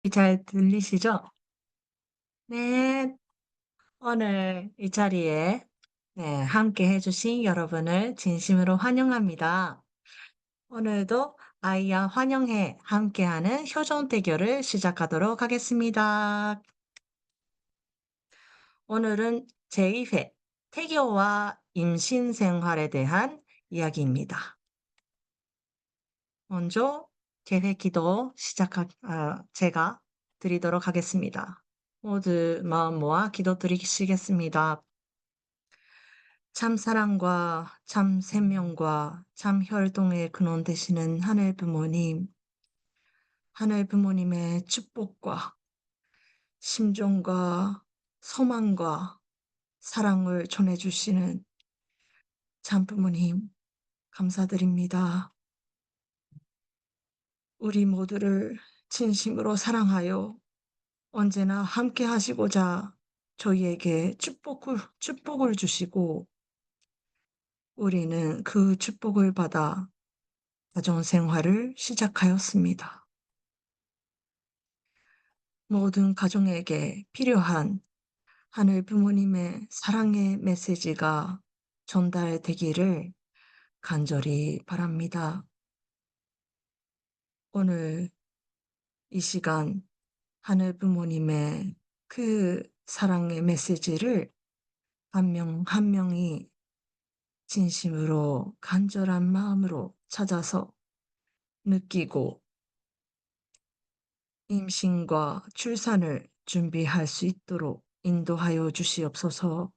잘 들리시죠? 네. 오늘 이 자리에 함께 해주신 여러분을 진심으로 환영합니다. 오늘도 아이야 환영해 함께하는 효정 대결을 시작하도록 하겠습니다. 오늘은 제2회 태교와 임신 생활에 대한 이야기입니다. 먼저 계획 기도 제가 드리도록 하겠습니다. 모두 마음 모아 기도 드리시겠습니다. 참 사랑과 참 생명과 참 혈통의 근원 되시는 하늘 부모님의 축복과 심정과 소망과 사랑을 전해주시는 참 부모님, 감사드립니다. 우리 모두를 진심으로 사랑하여 언제나 함께 하시고자 저희에게 축복을 주시고 우리는 그 축복을 받아 가정 생활을 시작하였습니다. 모든 가정에게 필요한 하늘 부모님의 사랑의 메시지가 전달되기를 간절히 바랍니다. 오늘 이 시간 하늘 부모님의 그 사랑의 메시지를 한 명 한 명이 진심으로 간절한 마음으로 찾아서 느끼고 임신과 출산을 준비할 수 있도록 인도하여 주시옵소서.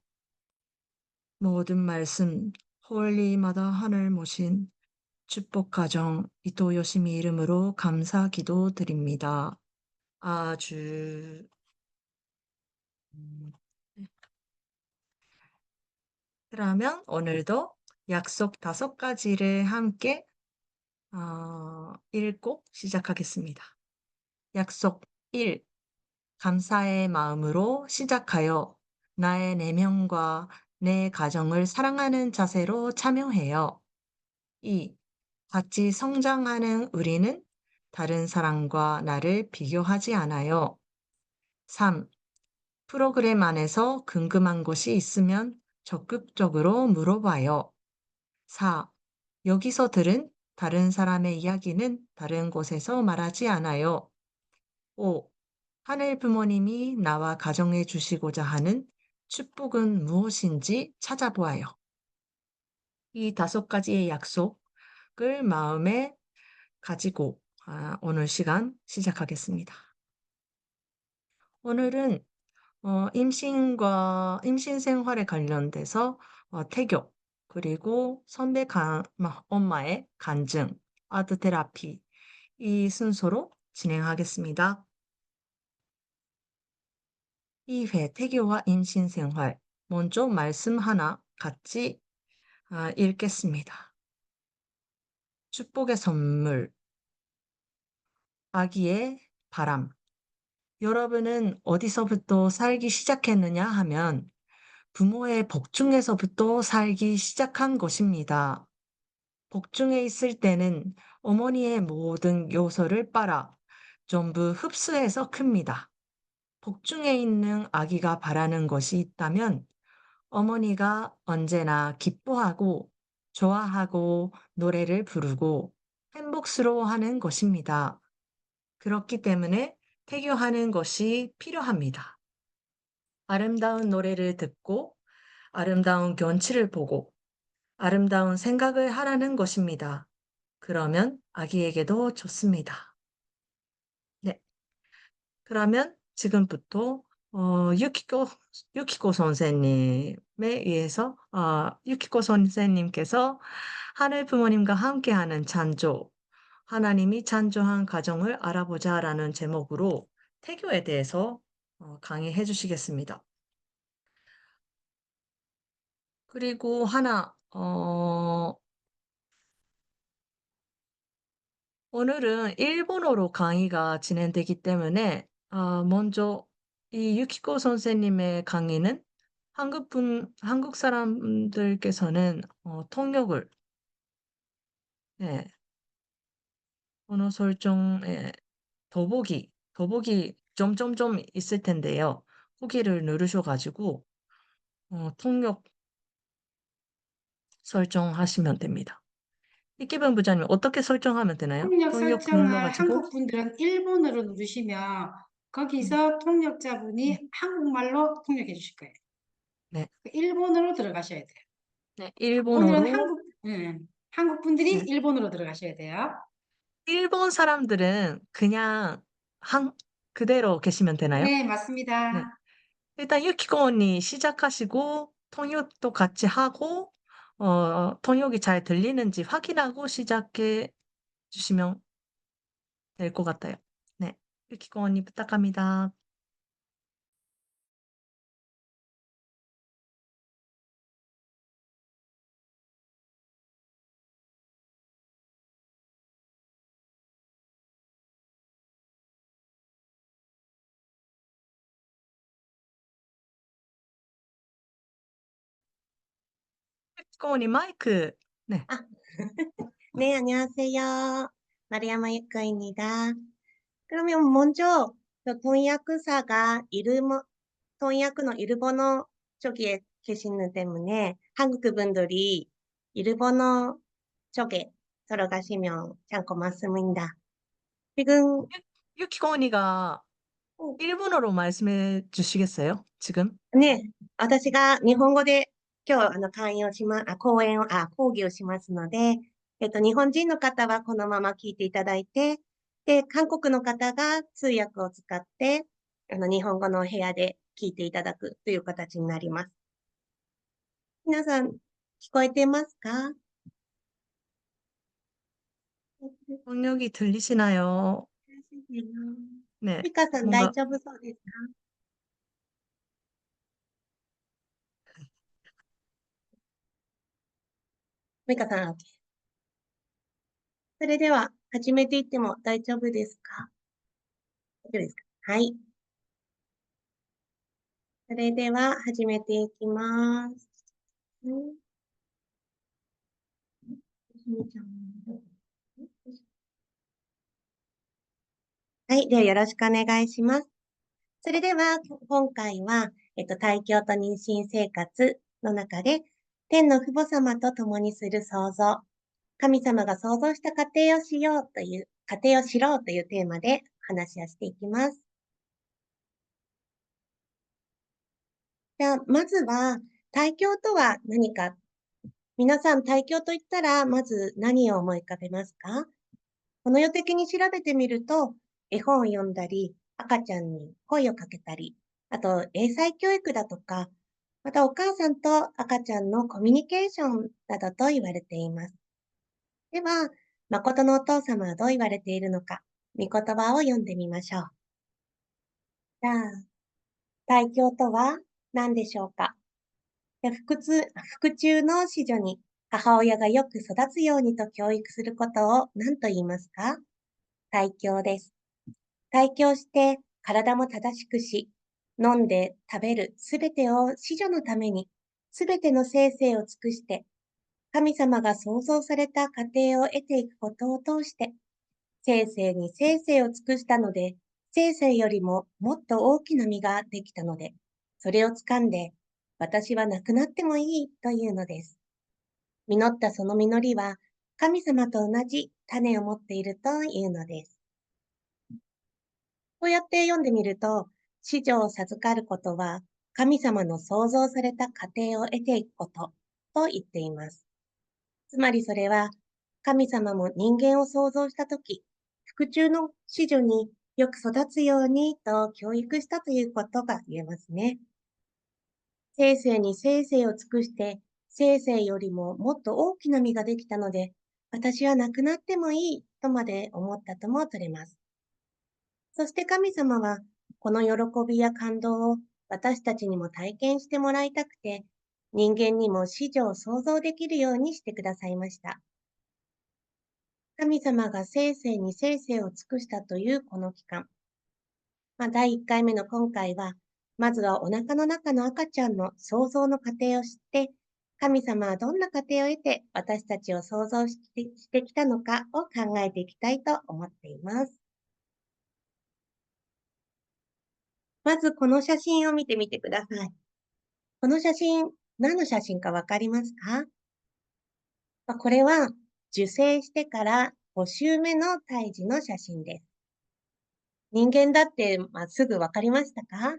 모든 말씀 홀리마다 하늘 모신 축복 가정 이토 요시미 이름으로 감사 기도 드립니다. 아주 네. 그러면 오늘도 약속 5가지를 함께 읽고 시작하겠습니다. 약속 1. 감사의 마음으로 시작하여 나의 내면과 내 가정을 사랑하는 자세로 참여해요. 2. 같이 성장하는 우리는 다른 사람과 나를 비교하지 않아요. 3. 프로그램 안에서 궁금한 것이 있으면 적극적으로 물어봐요. 4. 여기서 들은 다른 사람의 이야기는 다른 곳에서 말하지 않아요. 5. 하늘 부모님이 나와 가정해 주시고자 하는 축복은 무엇인지 찾아보아요. 이 5가지의 약속을 마음에 가지고 오늘 시간 시작하겠습니다. 오늘은 임신 생활에 관련돼서 태교, 그리고 엄마의 간증, 아트 테라피 이 순서로 진행하겠습니다. 2회 태교와 임신 생활. 먼저 말씀 하나 같이 읽겠습니다. 축복의 선물, 아기의 바람. 여러분은 어디서부터 살기 시작했느냐 하면 부모의 복중에서부터 살기 시작한 것입니다. 복중에 있을 때는 어머니의 모든 요소를 빨아 전부 흡수해서 큽니다. 복중에 있는 아기가 바라는 것이 있다면 어머니가 언제나 기뻐하고 좋아하고 노래를 부르고 행복스러워하는 것입니다. 그렇기 때문에 태교하는 것이 필요합니다. 아름다운 노래를 듣고 아름다운 경치를 보고 아름다운 생각을 하라는 것입니다. 그러면 아기에게도 좋습니다. 네. 그러면 지금부터 유키코 선생님에 의해서 유키코 선생님께서 하늘 부모님과 함께하는 찬조, 하나님이 찬조한 가정을 알아보자라는 제목으로 태교에 대해서 강의해 주시겠습니다. 그리고 오늘은 일본어로 강의가 진행되기 때문에 먼저 이 유키코 선생님의 강의는 한국 사람들께서는 통역을, 예, 언어 설정에 더보기 점점점 있을 텐데요. 거기를 누르셔 가지고 통역 설정하시면 됩니다. 이기변 부장님 어떻게 설정하면 되나요? 통역 통역 눌러 설정을 가지고 한국 분들은 일본어로 누르시면 음 거기서 네. 통역자분이 한국말로 통역해 주실 거예요. 네. 그 일본어로 들어가셔야 돼요. 네. 오늘은 일본어로 한국 분들이 네. 일본어로 들어가셔야 돼요. 일본 사람들은 그냥 한 그대로 계시면 되나요? 네, 네. 맞습니다. 일단 유키고 언니 시작하시고 통역도 같이 하고 통역이 잘 들리는지 확인하고 시작해 주시면 될 것 같아요. 네. 유키고 언니 부탁합니다. 유키고 언니 마이크 네. 아, 네, 안녕하세요. 마리아마 유카입니다. 그러면 먼저 통역사가 통역의 일본어 쪽에 계시는 때문에 한국 분들이 일본어 쪽에 들어가시면 참 고맙습니다. 지금 유키고 언니가 어, 일본어로 말씀해 주시겠어요? 지금? ね、私が日本語で今日講義をしますので、日本人の方はこのまま聞いていただいて、で、韓国の方が通訳を使って、日本語の部屋で聞いていただくという形になります。皆さん、聞こえてますか？ 통역이 들리시나요? 네. ミカさん大뭔가 丈夫そうですか？ミカさん、OK。それでは始めていっても大丈夫ですか？大丈夫ですか？はい。それでは始めていきます。はい。ではよろしくお願いします。それでは、今回は、大教と妊娠生活の中で、天の父母様と共にする創造、神様が創造した家庭をしようという、家庭を知ろうというテーマで話をしていきます。じゃあ、まずは、大教とは何か。皆さん、大教と言ったら、まず何を思い浮かべますか？この世的に調べてみると、絵本を読んだり、赤ちゃんに声をかけたり、あと英才教育だとか、またお母さんと赤ちゃんのコミュニケーションなどと言われています。では、誠のお父様はどう言われているのか、御言葉を読んでみましょう。じゃあ、大教とは何でしょうか？腹中の子女に母親がよく育つようにと教育することを何と言いますか？大教です。大教して体も正しくし、飲んで食べるすべてを子女のために、すべての生々を尽くして、神様が創造された家庭を得ていくことを通して、生々に生々を尽くしたので、生々よりももっと大きな実ができたので、それを掴んで、私は亡くなってもいいというのです。実ったその実りは、神様と同じ種を持っているというのです。こうやって読んでみると、子女を授かることは、神様の創造された家庭を得ていくことと言っています。つまりそれは、神様も人間を創造したとき、腹中の子女によく育つようにと教育したということが言えますね。生々に生々を尽くして、生々よりももっと大きな実ができたので、私は亡くなってもいいとまで思ったとも取れます。そして神様は、この喜びや感動を私たちにも体験してもらいたくて、人間にも子女を想像できるようにしてくださいました。神様が生々に生々を尽くしたというこの期間。第1回目の今回は、まずはお腹の中の赤ちゃんの創造の過程を知って、神様はどんな過程を得て私たちを創造してきたのかを考えていきたいと思っています。まずこの写真を見てみてください。この写真、何の写真かわかりますか？これは受精してから5週目の胎児の写真です。人間だって、すぐわかりましたか？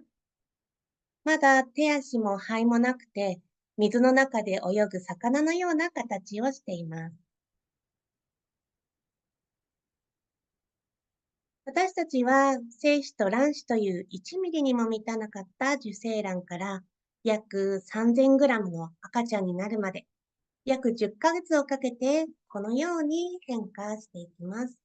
まだ手足も肺もなくて、水の中で泳ぐ魚のような形をしています。私たちは精子と卵子という1ミリにも満たなかった受精卵から約3000グラムの赤ちゃんになるまで約10ヶ月をかけてこのように変化していきます。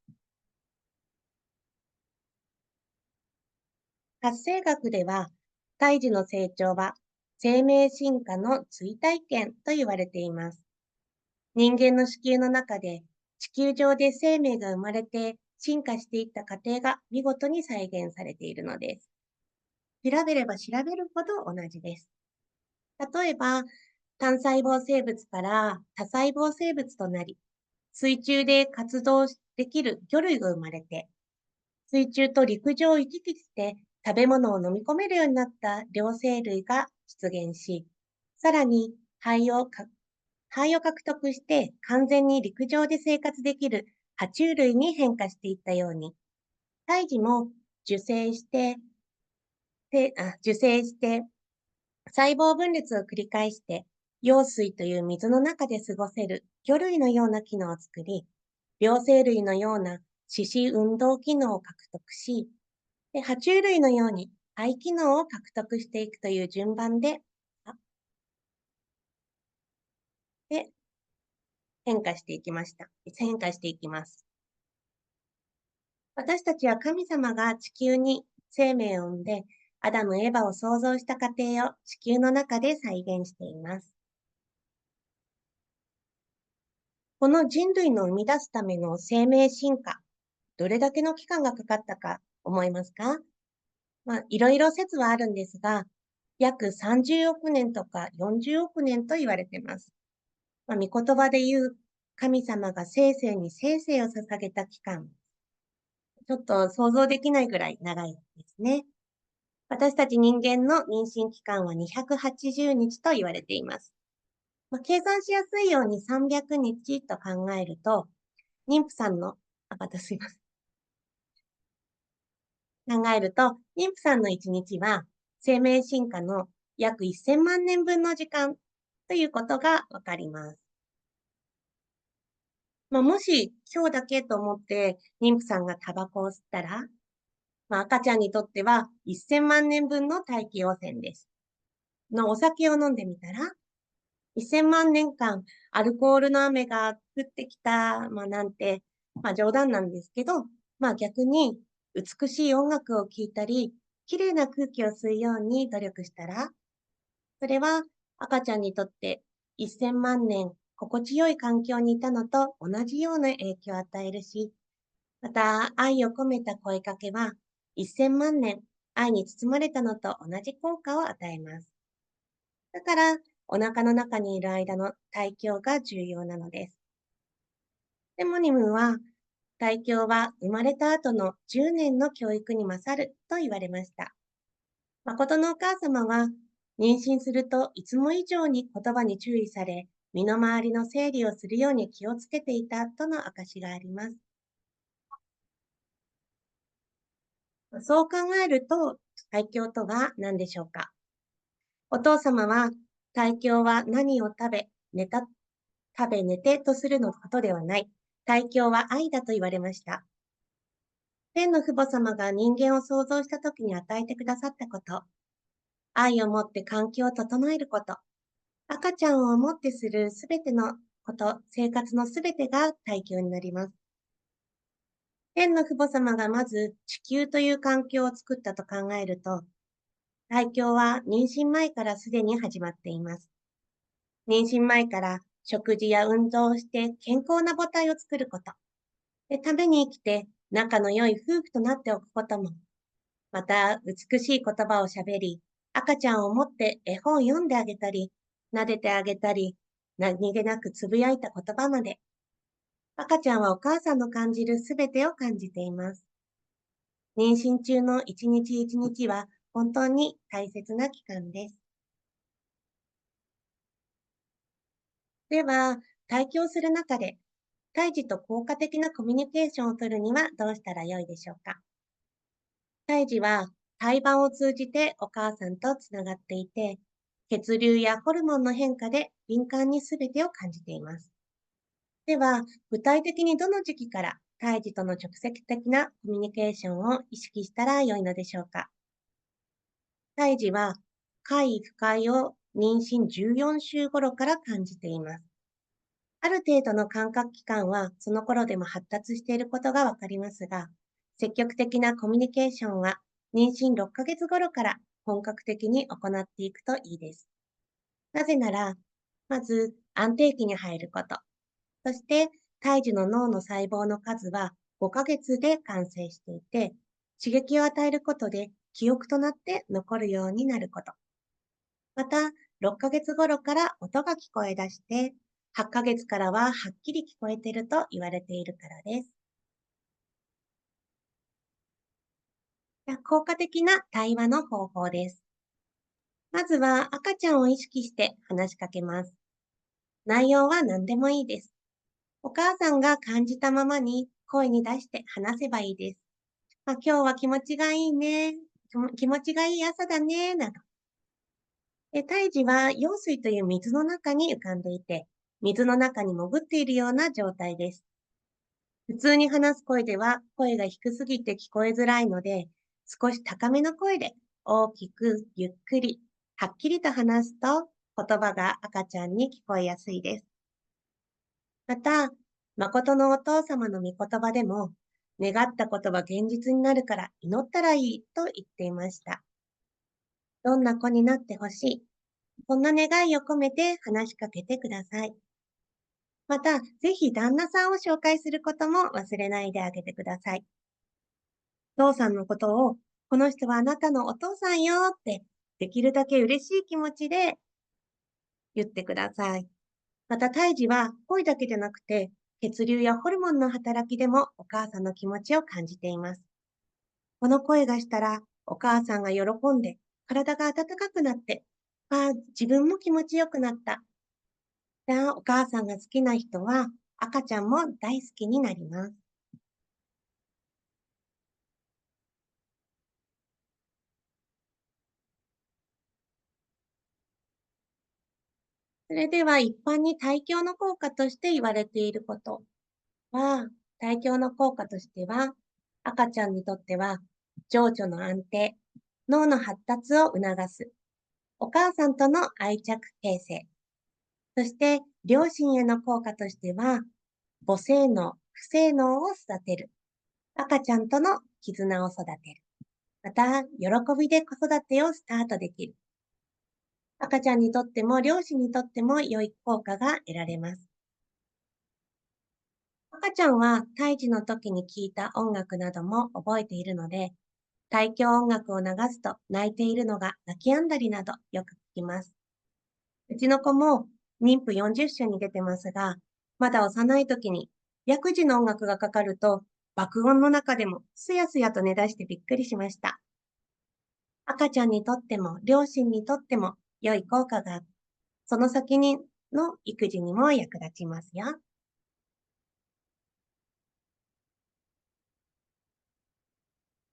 発生学では胎児の成長は生命進化の追体験と言われています。人間の子宮の中で地球上で生命が生まれて進化していった過程が見事に再現されているのです。調べれば調べるほど同じです。例えば、単細胞生物から多細胞生物となり、水中で活動できる魚類が生まれて、水中と陸上を行き来して食べ物を飲み込めるようになった両生類が出現し、さらに肺を獲得して完全に陸上で生活できる爬虫類に変化していったように、胎児も受精して細胞分裂を繰り返して、羊水という水の中で過ごせる魚類のような機能を作り、両生類のような四肢運動機能を獲得し、爬虫類のように肺機能を獲得していくという順番で変化していきます。私たちは神様が地球に生命を生んで、アダム・エバを創造した過程を地球の中で再現しています。この人類の生み出すための生命進化、どれだけの期間がかかったか思いますか？いろいろ説はあるんですが、約30億年とか40億年と言われています。御言葉で言う神様が生成に生成を捧げた期間、ちょっと想像できないぐらい長いですね。私たち人間の妊娠期間は280日と言われています。計算しやすいように300日と考えると、妊婦さんの、すいません。考えると、妊婦さんの1日は生命進化の約1000万年分の時間ということがわかります。もし今日だけと思って妊婦さんがタバコを吸ったら、赤ちゃんにとっては1000万年分の大気汚染です。お酒を飲んでみたら、1000万年間アルコールの雨が降ってきた、なんて、冗談なんですけど、逆に美しい音楽を聴いたり、綺麗な空気を吸うように努力したら、それは赤ちゃんにとって1000万年心地よい環境にいたのと同じような影響を与えるし、また愛を込めた声かけは1000万年愛に包まれたのと同じ効果を与えます。だから、お腹の中にいる間の胎教が重要なのです。デモニムは、胎教は生まれた後の10年の教育に勝ると言われました。誠のお母様は、妊娠するといつも以上に言葉に注意され、身の回りの整理をするように気をつけていたとの証があります。そう考えると、胎教とは何でしょうか？お父様は、胎教は何を食べ寝てとするのことではない。胎教は愛だと言われました。天の父母様が人間を創造した時に与えてくださったこと、愛をもって環境を整えること、赤ちゃんを思ってするすべてのこと、生活のすべてが胎教になります。天の父母様がまず地球という環境を作ったと考えると、胎教は妊娠前からすでに始まっています。妊娠前から食事や運動をして健康な母体を作ること。ために生きて仲の良い夫婦となっておくことも。また、美しい言葉を喋り、赤ちゃんを持って絵本読んであげたり、撫でてあげたり、何気なくつぶやいた言葉まで。赤ちゃんはお母さんの感じるすべてを感じています。妊娠中の一日一日は本当に大切な期間です。では、胎教する中で、胎児と効果的なコミュニケーションを取るにはどうしたらよいでしょうか。胎児は胎盤を通じてお母さんとつながっていて、血流やホルモンの変化で敏感に全てを感じています。では、具体的にどの時期から胎児との直接的なコミュニケーションを意識したらよいのでしょうか。胎児は快不快を妊娠14週頃から感じています。ある程度の感覚器官はその頃でも発達していることがわかりますが、積極的なコミュニケーションは妊娠6ヶ月頃から本格的に行っていくといいです。なぜなら、まず安定期に入ること、そして胎児の脳の細胞の数は5ヶ月で完成していて、刺激を与えることで記憶となって残るようになること。また、6ヶ月頃から音が聞こえ出して、8ヶ月からははっきり聞こえていると言われているからです。効果的な対話の方法です。まずは赤ちゃんを意識して話しかけます。内容は何でもいいです。お母さんが感じたままに声に出して話せばいいです。今日は気持ちがいいね。気持ちがいい朝だね。など。胎児は羊水という水の中に浮かんでいて、水の中に潜っているような状態です。普通に話す声では声が低すぎて聞こえづらいので、少し高めの声で大きくゆっくり、はっきりと話すと言葉が赤ちゃんに聞こえやすいです。また、誠のお父様の御言葉でも、願ったことは現実になるから祈ったらいいと言っていました。どんな子になってほしい。こんな願いを込めて話しかけてください。また、ぜひ旦那さんを紹介することも忘れないであげてください。父さんのことを、この人はあなたのお父さんよって、できるだけ嬉しい気持ちで言ってください。また、胎児は声だけでなくて、血流やホルモンの働きでもお母さんの気持ちを感じています。この声がしたら、お母さんが喜んで、体が温かくなって、自分も気持ちよくなった。お母さんが好きな人は、赤ちゃんも大好きになります。それでは一般に胎教の効果として言われていることは、胎教の効果としては、赤ちゃんにとっては、情緒の安定、脳の発達を促す、お母さんとの愛着形成、そして両親への効果としては、母性能、不性能を育てる、赤ちゃんとの絆を育てる、また、喜びで子育てをスタートできる。赤ちゃんにとっても両親にとっても良い効果が得られます。赤ちゃんは胎児の時に聴いた音楽なども覚えているので、胎教音楽を流すと泣いているのが泣き止んだりなどよく聞きます。うちの子も妊婦40週に出てますが、まだ幼い時に薬事の音楽がかかると爆音の中でもすやすやと寝出してびっくりしました。赤ちゃんにとっても両親にとっても良い効果がある。その先にの育児にも役立ちますよ。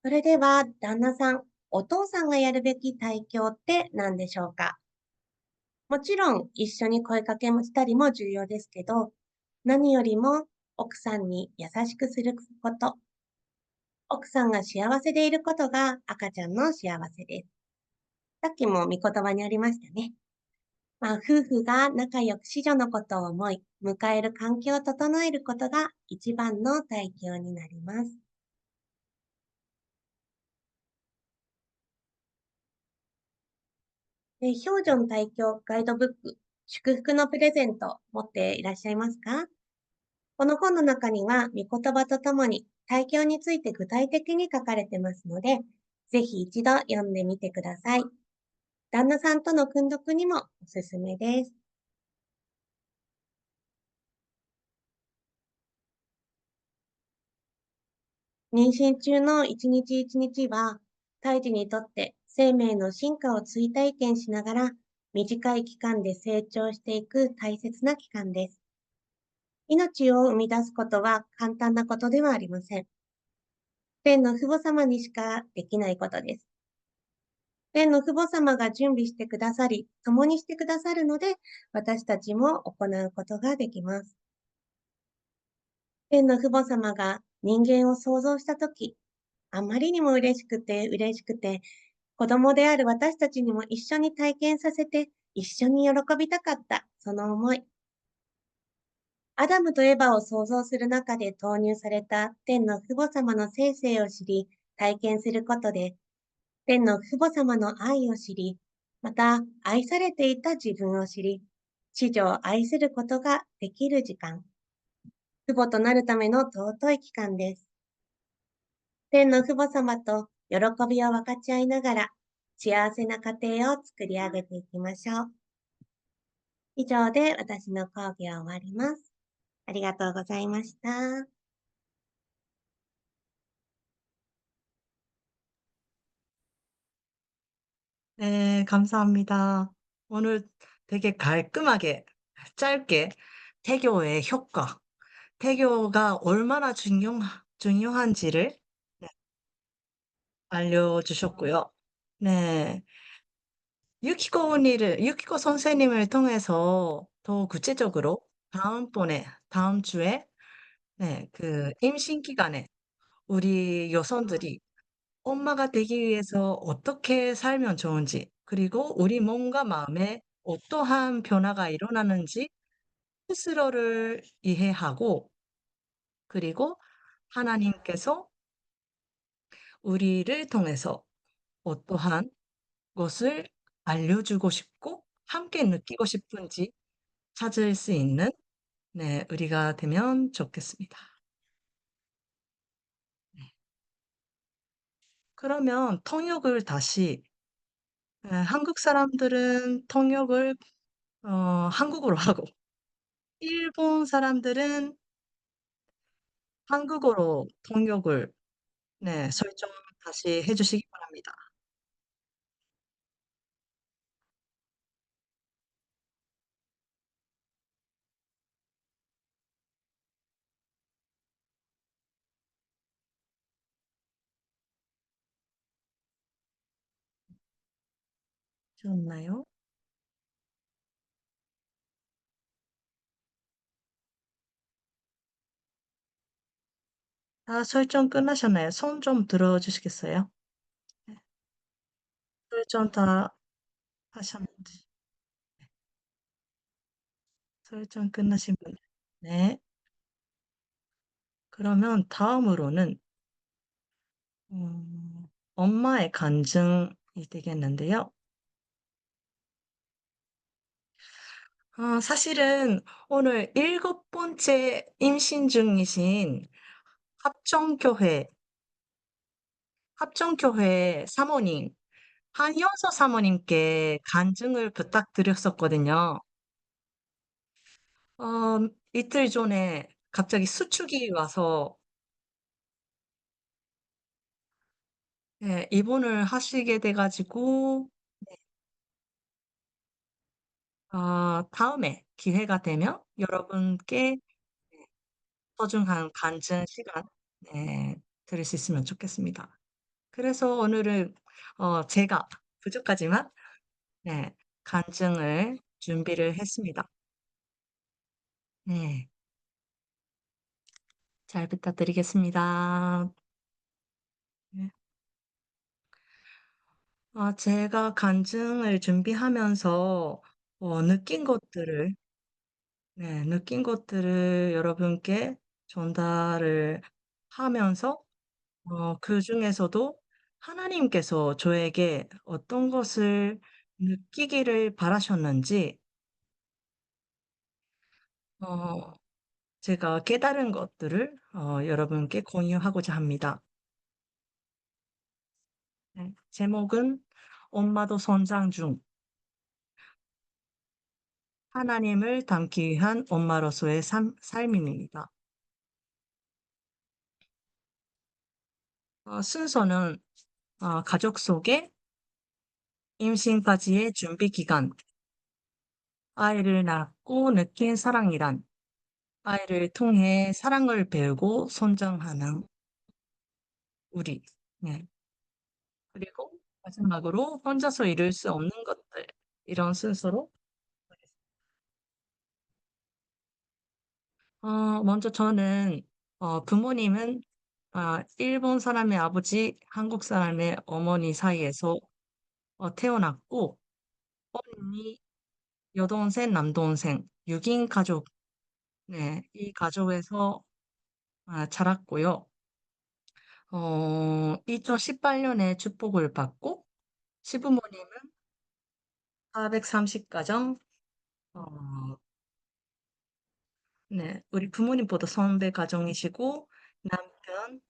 それでは、旦那さん、お父さんがやるべき胎教って何でしょうか。もちろん、一緒に声かけもしたりも重要ですけど、何よりも奥さんに優しくすること、奥さんが幸せでいることが赤ちゃんの幸せです。さっきも御言葉にありましたね。夫婦が仲良く子女のことを思い、迎える環境を整えることが一番の胎教になります。標準体教ガイドブック、祝福のプレゼント持っていらっしゃいますか。この本の中には、御言葉とともに体教について具体的に書かれてますので、ぜひ一度読んでみてください。旦那さんとの訓読にもおすすめです。妊娠中の一日一日は、胎児にとって生命の進化を追体験しながら、短い期間で成長していく大切な期間です。命を生み出すことは簡単なことではありません。天の父母様にしかできないことです。天の父母様が準備してくださり、共にしてくださるので、私たちも行うことができます。天の父母様が人間を創造したとき、あまりにも嬉しくて、子供である私たちにも一緒に体験させて、一緒に喜びたかった、その思い。アダムとエバを創造する中で投入された天の父母様の生性を知り、体験することで、天の父母様の愛を知り、また愛されていた自分を知り、子女を愛することができる時間。父母となるための尊い期間です。天の父母様と喜びを分かち合いながら、幸せな家庭を作り上げていきましょう。以上で私の講義は終わります。ありがとうございました。 네, 감사합니다. 오늘 되게 깔끔하게, 짧게 태교의 효과, 태교가 얼마나 중요한지를 네, 알려주셨고요. 네, 유키코 선생님을 통해서 더 구체적으로 다음 주에, 네, 그 임신 기간에 우리 여성들이 엄마가 되기 위해서 어떻게 살면 좋은지, 그리고 우리 몸과 마음에 어떠한 변화가 일어나는지 스스로를 이해하고, 그리고 하나님께서 우리를 통해서 어떠한 것을 알려주고 싶고, 함께 느끼고 싶은지 찾을 수 있는, 네, 우리가 되면 좋겠습니다. 네. 그러면 통역을 다시, 한국 사람들은 통역을 한국어로 하고, 일본 사람들은 한국어로 통역을 네, 설정 다시 해주시기 바랍니다. 좋나요? 다 설정 끝나셨나요? 손 좀 들어주시겠어요? 네, 설정 다 하셨는지. 설정 끝나신 분. 네. 그러면 다음으로는 엄마의 간증이 되겠는데요. 사실은 오늘 7번째 임신 중이신 합정교회, 합정교회 사모님, 한연서 사모님께 간증을 부탁드렸었거든요. 어, 이틀 전에 갑자기 수축이 와서 네, 입원을 하시게 돼가지고 다음에 기회가 되면 여러분께 소중한 간증 시간 네, 드릴 수 있으면 좋겠습니다. 그래서 오늘은 제가 부족하지만 네, 간증을 준비를 했습니다. 네, 잘 부탁드리겠습니다. 네. 제가 간증을 준비하면서 느낀 것들을 네, 느낀 것들을 여러분께 전달을 하면서 그중에서도 하나님께서 저에게 어떤 것을 느끼기를 바라셨는지 어, 제가 깨달은 것들을 여러분께 공유하고자 합니다. 네, 제목은 엄마도 성장 중 하나님을 닮기 위한 엄마로서의 삶입니다. 순서는 가족 속의 임신까지의 준비 기간, 아이를 낳고 느낀 사랑이란, 아이를 통해 사랑을 배우고 성장하는 우리. 네. 그리고 마지막으로 혼자서 이룰 수 없는 것들. 이런 순서로. 먼저 저는, 부모님은, 일본 사람의 아버지, 한국 사람의 어머니 사이에서 태어났고, 언니, 여동생, 남동생, 6인 가족, 네, 이 가족에서 자랐고요. 2018년에 축복을 받고, 시부모님은 430가정, 어, 네, 우리 부모님보다 선배 가정이시고, 남편,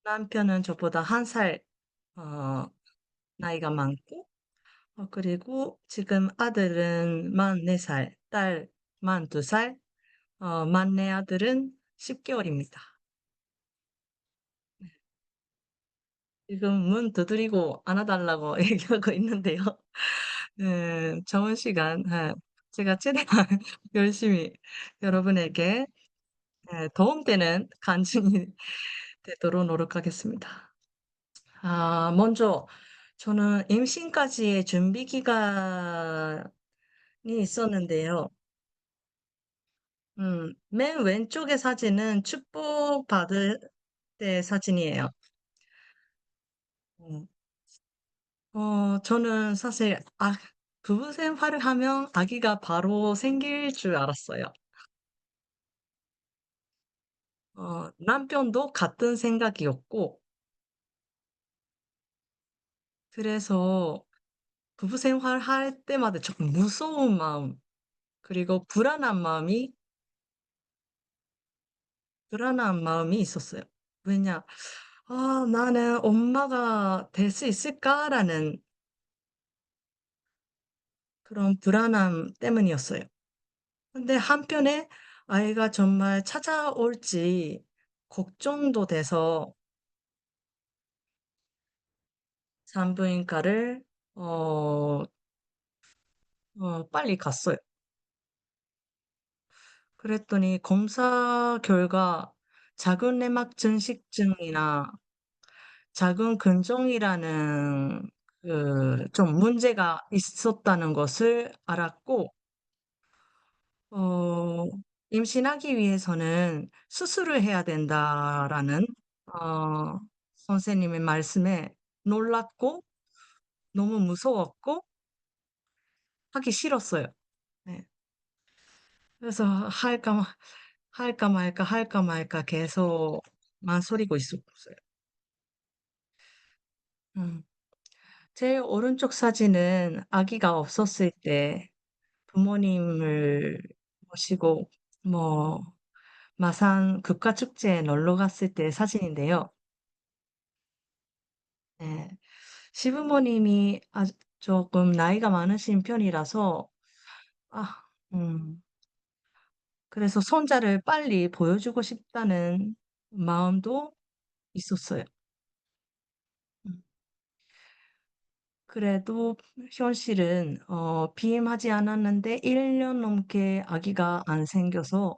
남편은 저보다 한 살, 어, 나이가 많고, 그리고 지금 아들은 44살, 딸 42살, 막내 아들은 10개월입니다. 지금 문 두드리고 안아달라고 얘기하고 있는데요. 네, 좋은 시간, 제가 최대한 열심히 여러분에게 도움되는 간증이 되도록 노력하겠습니다. 먼저 저는 임신까지의 준비 기간이 있었는데요. 맨 왼쪽의 사진은 축복받을 때 사진이에요. 음, 저는 사실, 부부 생활을 하면 아기가 바로 생길 줄 알았어요. 남편도 같은 생각이었고, 그래서 부부 생활 할 때마다 조금 무서운 마음, 그리고 불안한 마음이 있었어요. 왜냐, 나는 엄마가 될 수 있을까라는 그런 불안함 때문이었어요. 근데 한편에 아이가 정말 찾아올지 걱정도 돼서 산부인과를 어, 빨리 갔어요. 그랬더니 검사 결과 작은 내막 증식증이나 작은 근종이라는 그 좀 문제가 있었다는 것을 알았고, 어, 임신하기 위해서는 수술을 해야 된다라는 어, 선생님의 말씀에 놀랐고 너무 무서웠고 하기 싫었어요. 네. 그래서 할까 말까 계속 망설이고 있었어요. 음. 제 오른쪽 사진은 아기가 없었을 때 부모님을 모시고 뭐 마산 국가축제에 놀러 갔을 때 사진인데요. 네. 시부모님이 조금 나이가 많으신 편이라서, 아, 음, 그래서 손자를 빨리 보여주고 싶다는 마음도 있었어요. 음, 그래도 현실은, 비임하지 않았는데 1년 넘게 아기가 안 생겨서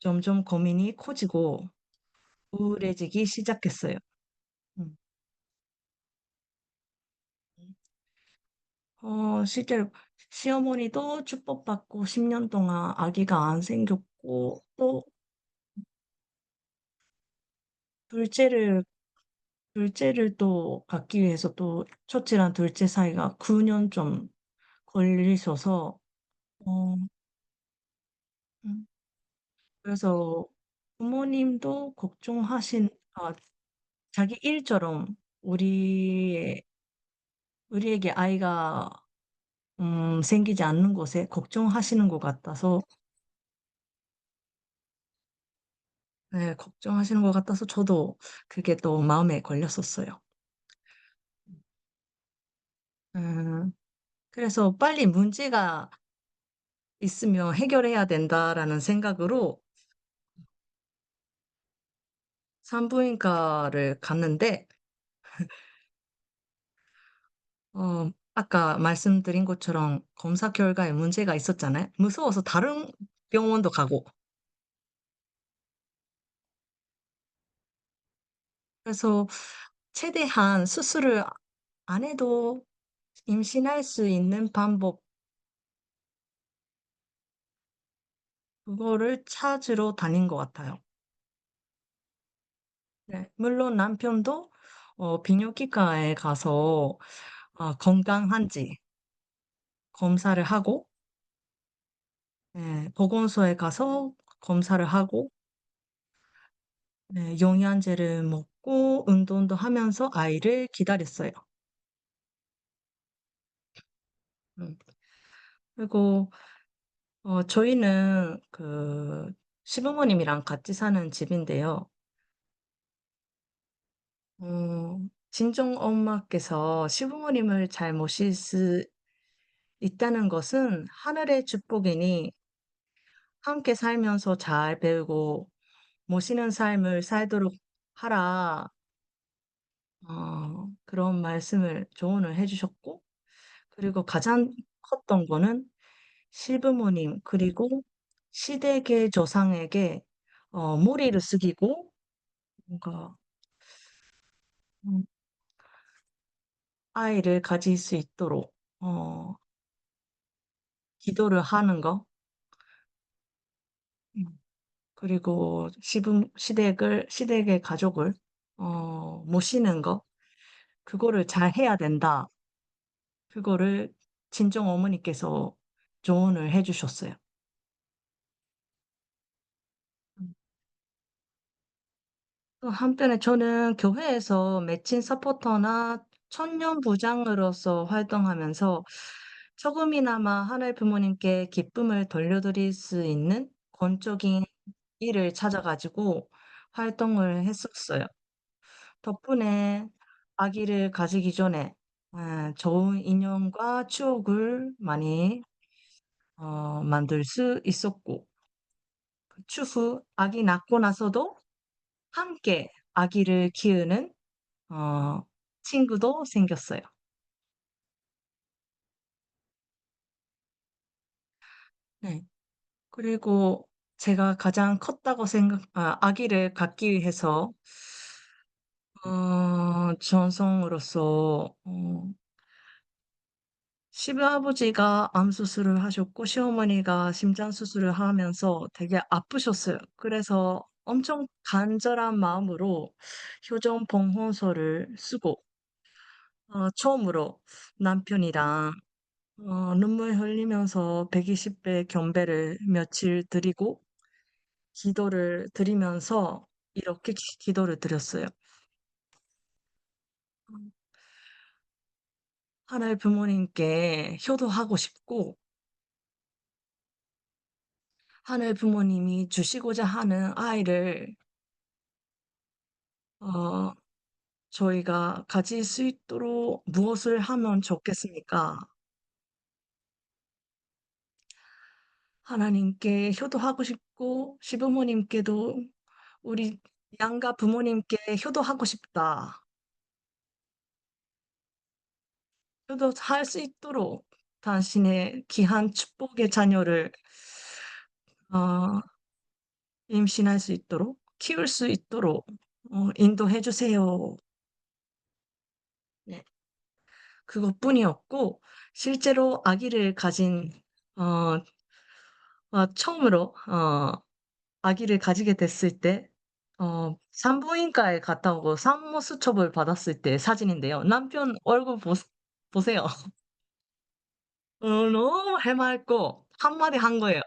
점점 고민이 커지고 우울해지기 시작했어요. 음. 실제로 시어머니도 축복받고 10년 동안 아기가 안 생겼고, 또 둘째를, 둘째를 또 갖기 위해서 또 첫째랑 둘째 사이가 9년 좀 걸리셔서, 어, 음, 그래서 부모님도 자기 일처럼 우리에게 아이가, 생기지 않는 것에 걱정하시는 것 같아서, 네, 걱정하시는 것 같아서 저도 그게 또 마음에 걸렸었어요. 음, 그래서 빨리 문제가 있으면 해결해야 된다라는 생각으로 산부인과를 갔는데 아까 말씀드린 것처럼 검사 결과에 문제가 있었잖아요. 무서워서 다른 병원도 가고. 그래서 최대한 수술을 안 해도 임신할 수 있는 방법, 그거를 찾으러 다닌 것 같아요. 네. 물론 남편도 비뇨기과에 가서 건강한지 검사를 하고, 예, 보건소에 가서 검사를 하고, 네, 영양제를 먹고 운동도 하면서 아이를 기다렸어요. 음. 그리고 저희는 그 시부모님이랑 같이 사는 집인데요. 어, 친정 엄마께서 시부모님을 잘 모실 수 있다는 것은 하늘의 축복이니 함께 살면서 잘 배우고 모시는 삶을 살도록 하라. 그런 말씀을 조언을 해주셨고, 그리고 가장 컸던 거는 시부모님, 그리고 시댁의 조상에게 머리를 숙이고, 뭔가, 음, 아이를 가질 수 있도록, 어, 기도를 하는 거, 음, 그리고 시댁의 가족을, 모시는 거, 그거를 잘 해야 된다. 그거를 친정 어머니께서 조언을 해 주셨어요. 음. 또 한편에 저는 교회에서 매친 서포터나 청년 부장으로서 활동하면서 조금이나마 하늘 부모님께 기쁨을 돌려드릴 수 있는 건적인 일을 찾아 가지고 활동을 했었어요. 덕분에 아기를 가지기 전에 좋은 인연과 추억을 많이 만들 수 있었고, 그 추후 아기 낳고 나서도 함께 아기를 키우는 어 친구도 생겼어요. 네. 그리고 제가 가장 컸다고 아기를 갖기 위해서 전성으로서 시부아버지가 암 수술을 하셨고 시어머니가 심장 수술을 하면서 되게 아프셨어요. 그래서 엄청 간절한 마음으로 효정 봉헌서를 쓰고 처음으로 남편이랑 눈물 흘리면서 120배 경배를 며칠 드리고 기도를 드리면서 이렇게 기도를 드렸어요. 음, 하나의 부모님께 효도하고 싶고, 하나의 부모님이 주시고자 하는 아이를 어, 저희가 가질 수 있도록 무엇을 하면 좋겠습니까? 하나님께 효도하고 싶고, 시부모님께도 우리 양가 부모님께 효도하고 싶다. 효도할 수 있도록 당신의 귀한 축복의 자녀를 어, 임신할 수 있도록, 키울 수 있도록 인도해 주세요. 네. 그것뿐이었고, 실제로 아기를 가진, 어, 처음으로, 아기를 가지게 됐을 때, 산부인과에 갔다 오고 산모 수첩을 받았을 때 사진인데요. 남편 얼굴 보세요. 너무 해맑고, 한마디 한 거예요.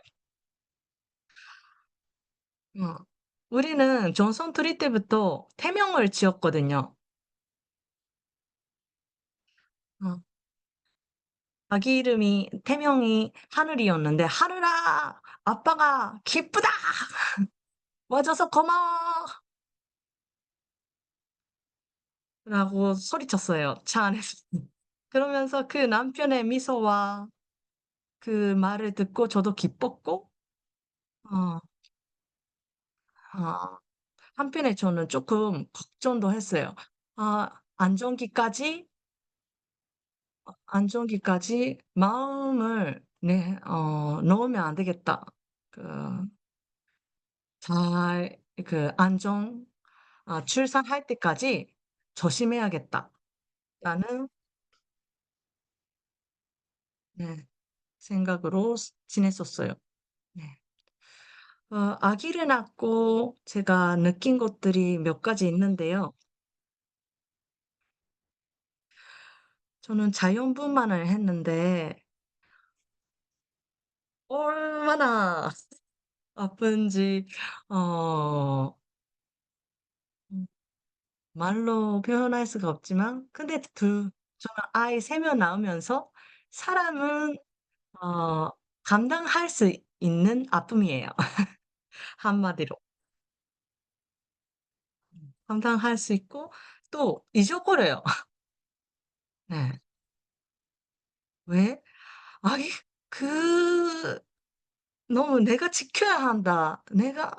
어. 우리는 존슨 트리 때부터 태명을 지었거든요. 어. 아기 이름이 태명이 하늘이었는데 "하늘아, 아빠가 기쁘다. 와줘서 고마워." 라고 소리쳤어요, 차 안에서. 그러면서 그 남편의 미소와 그 말을 듣고 저도 기뻤고 어 어 한편에 저는 조금 걱정도 했어요. '아 안정기까지 마음을 놓으면 안 되겠다. 그 잘 출산할 때까지 조심해야겠다.'라는 네 생각으로 지냈었어요. 네. 아기를 낳고 제가 느낀 것들이 몇 가지 있는데요. 저는 자연분만을 했는데 얼마나 아픈지 어 음 말로 표현할 수가 없지만 근데 저는 아이 3명 낳으면서 사람은 어 감당할 수 있는 아픔이에요 한마디로. 감당할 수 있고 또 잊어버려요. 네. 왜? 아이 그 너무 '내가 지켜야 한다. 내가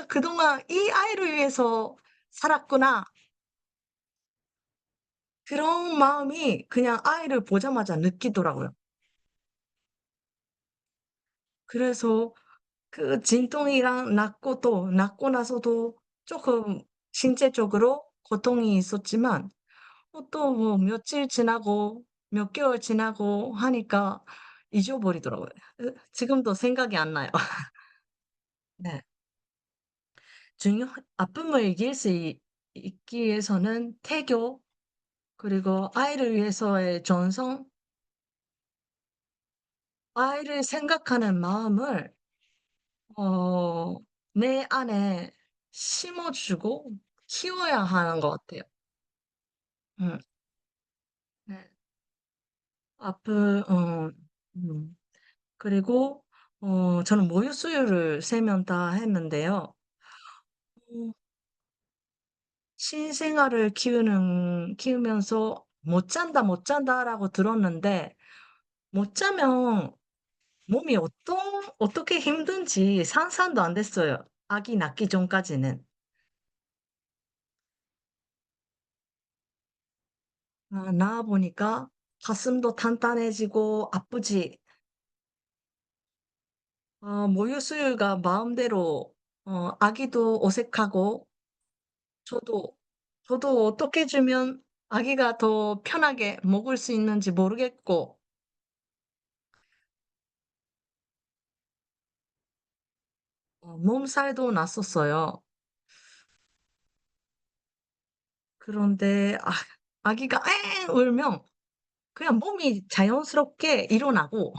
그동안 이 아이를 위해서 살았구나.' 그런 마음이 그냥 아이를 보자마자 느끼더라고요. 그래서 그 진통이랑 낳고 나서도 쪼끔 신체적으로 고통이 있었지만 또 뭐 며칠 지나고 몇 개월 지나고 하니까 잊어버리더라고요. 지금도 생각이 안 나요. 네. 중요 아픔을 이길 수 있기 위해서는 태교 그리고 아이를 위해서의 전성, 아이를 생각하는 마음을 어 내 안에 심어 주고 키워야 하는 것 같아요. 음. 네. 아프 어 그리고 저는 모유 수유를 3명 다 했는데요. 음 신생아를 키우면서 "못 잔다, 못 잔다."라고 들었는데 못 자면 몸이 어떻게 힘든지 상상도 안 됐어요, 아기 낳기 전까지는. 낳아 보니까 가슴도 단단해지고 아프지 모유 수유가 마음대로 아기도 어색하고 저도 어떻게 해 주면 아기가 더 편하게 먹을 수 있는지 모르겠고 몸살도 났었어요. 그런데 아기가 "에엥." 울면 그냥 몸이 자연스럽게 일어나고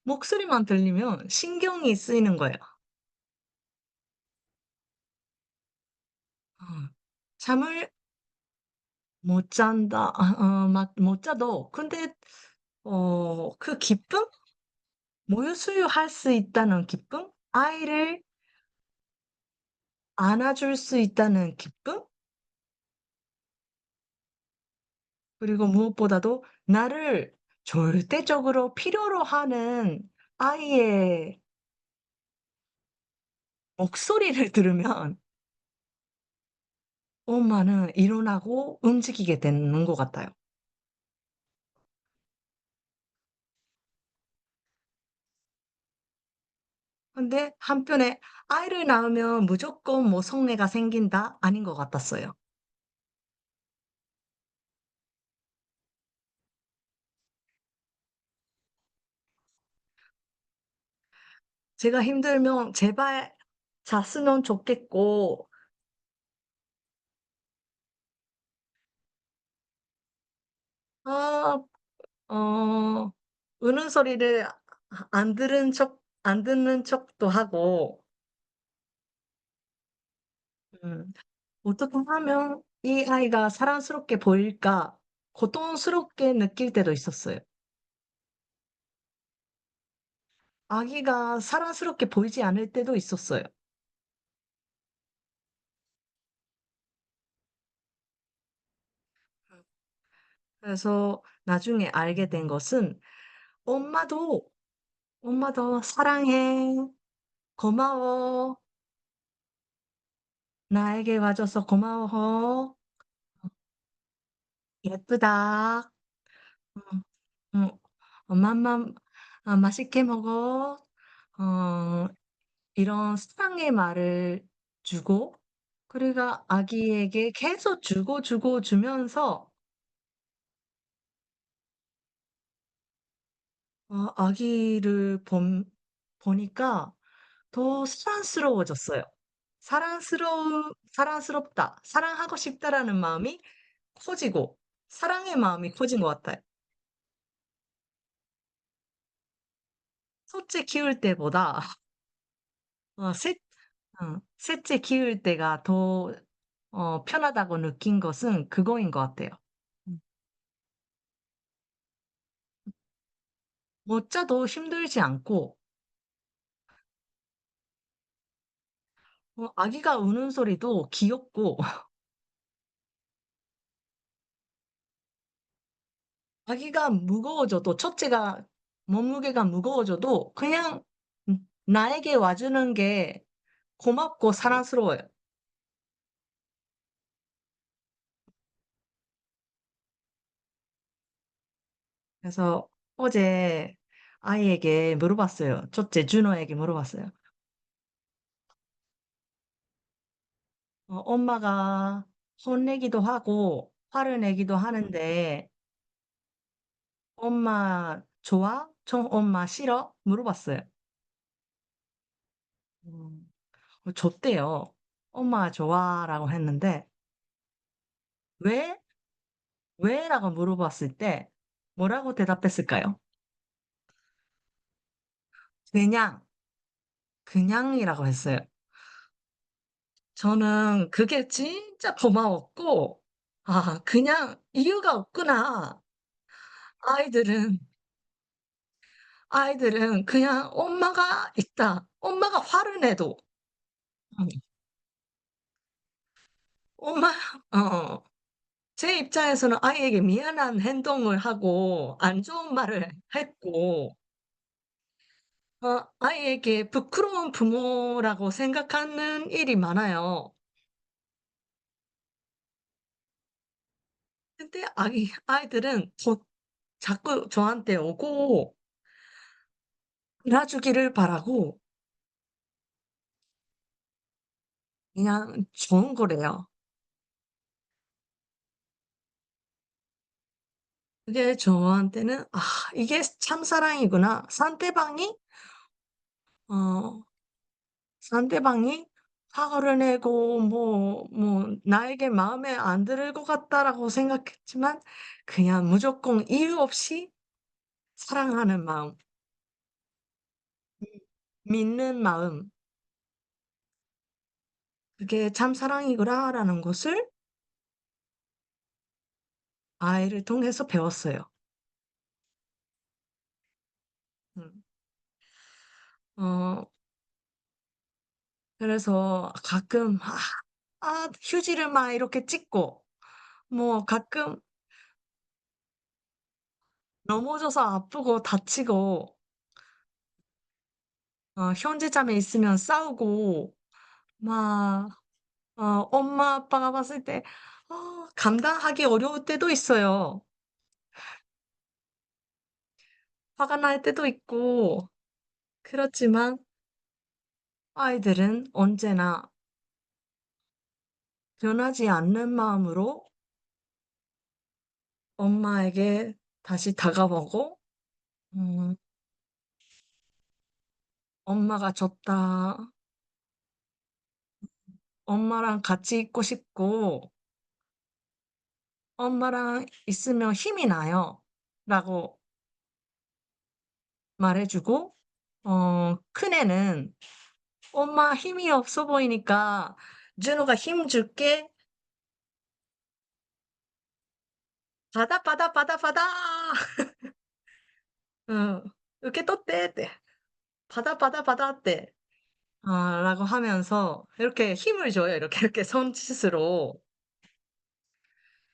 목소리만 들리면 신경이 쓰이는 거예요. 어. 잠을 못 잔다. 막 못 자도 근데 그 기쁨? 모유 수유할 수 있다는 기쁨? 아이를 안아줄 수 있다는 기쁨? 그리고 무엇보다도 나를 절대적으로 필요로 하는 아이의 목소리를 들으면 엄마는 일어나고 움직이게 되는 것 같아요. 근데 한편에 '아이를 낳으면 무조건 뭐 성내가 생긴다.' 아닌 것 같았어요. 제가 힘들면 제발 잤으면 좋겠고 아 우는 소리를 안 듣는 척도 하고 음 '어떻게 하면 이 아이가 사랑스럽게 보일까?' 고통스럽게 느낄 때도 있었어요. 아기가 사랑스럽게 보이지 않을 때도 있었어요. 그래서 나중에 알게 된 것은 엄마도 "사랑해. 고마워. 나에게 와줘서 고마워. 예쁘다. 음, 음, 엄마, 맛있게 먹어. 어, 이런 사랑의 말을 주고, 그리고 아기에게 계속 주고 주면서, 아기를 보니까 더 사랑스러워졌어요. 사랑스럽다, 사랑하고 싶다라는 마음이 커지고, 사랑의 마음이 커진 것 같아요. 첫째 키울 때보다, 어, 셋, 셋째 키울 때가 더, 편하다고 느낀 것은 그거인 것 같아요. 음. 못 짜도 힘들지 않고, 아기가 우는 소리도 귀엽고, 아기가 무거워져도, 첫째가 몸무게가 무거워져도 그냥 나에게 와주는 게 고맙고 사랑스러워요. 그래서 어제 아이에게 물어봤어요. 첫째 준호에게 물어봤어요. 엄마가 혼내기도 하고 화를 내기도 하는데 엄마 좋아? 엄마 싫어? 물어봤어요. 음, 좋대요. 엄마 좋아라고 했는데 왜? 왜라고 물어봤을 때 뭐라고 대답했을까요? 그냥, 그냥이라고 했어요. 저는 그게 진짜 고마웠고, 그냥 이유가 없구나. 아이들은, 아이들은 그냥 엄마가 있다. 엄마가 화를 내도, 음, 엄마, 어, 제 입장에서는 아이에게 미안한 행동을 하고, 안 좋은 말을 했고, 아이에게 부끄러운 부모라고 생각하는 일이 많아요. 근데 아이들은 자꾸 저한테 오고, 안아주기를 바라고, 그냥 좋은 거래요. 그게 저한테는, 이게 참사랑이구나. 어, 상대방이 화를 내고, 나에게 마음에 안 들 것 같다라고 생각했지만, 그냥 무조건 이유 없이 사랑하는 마음, 믿는 마음, 그게 참사랑이구나라는 것을 아이를 통해서 배웠어요. 음. 어, 그래서 가끔, 휴지를 막 이렇게 찍고, 가끔 넘어져서 아프고 다치고, 형제자매 있으면 싸우고, 막, 엄마, 아빠가 봤을 때, 감당하기 어려울 때도 있어요. 화가 날 때도 있고, 그렇지만 아이들은 언제나 변하지 않는 마음으로 엄마에게 다시 다가오고, 음, 엄마가 줬다. 엄마랑 같이 있고 싶고, 엄마랑 있으면 힘이 나요. 라고 말해주고, 큰애는 엄마 힘이 없어 보이니까 준호가 힘 줄게. 받아. 어, 이렇게 떴대. 때. 받아. 때. 라고 하면서 이렇게 힘을 줘요. 이렇게 손짓으로.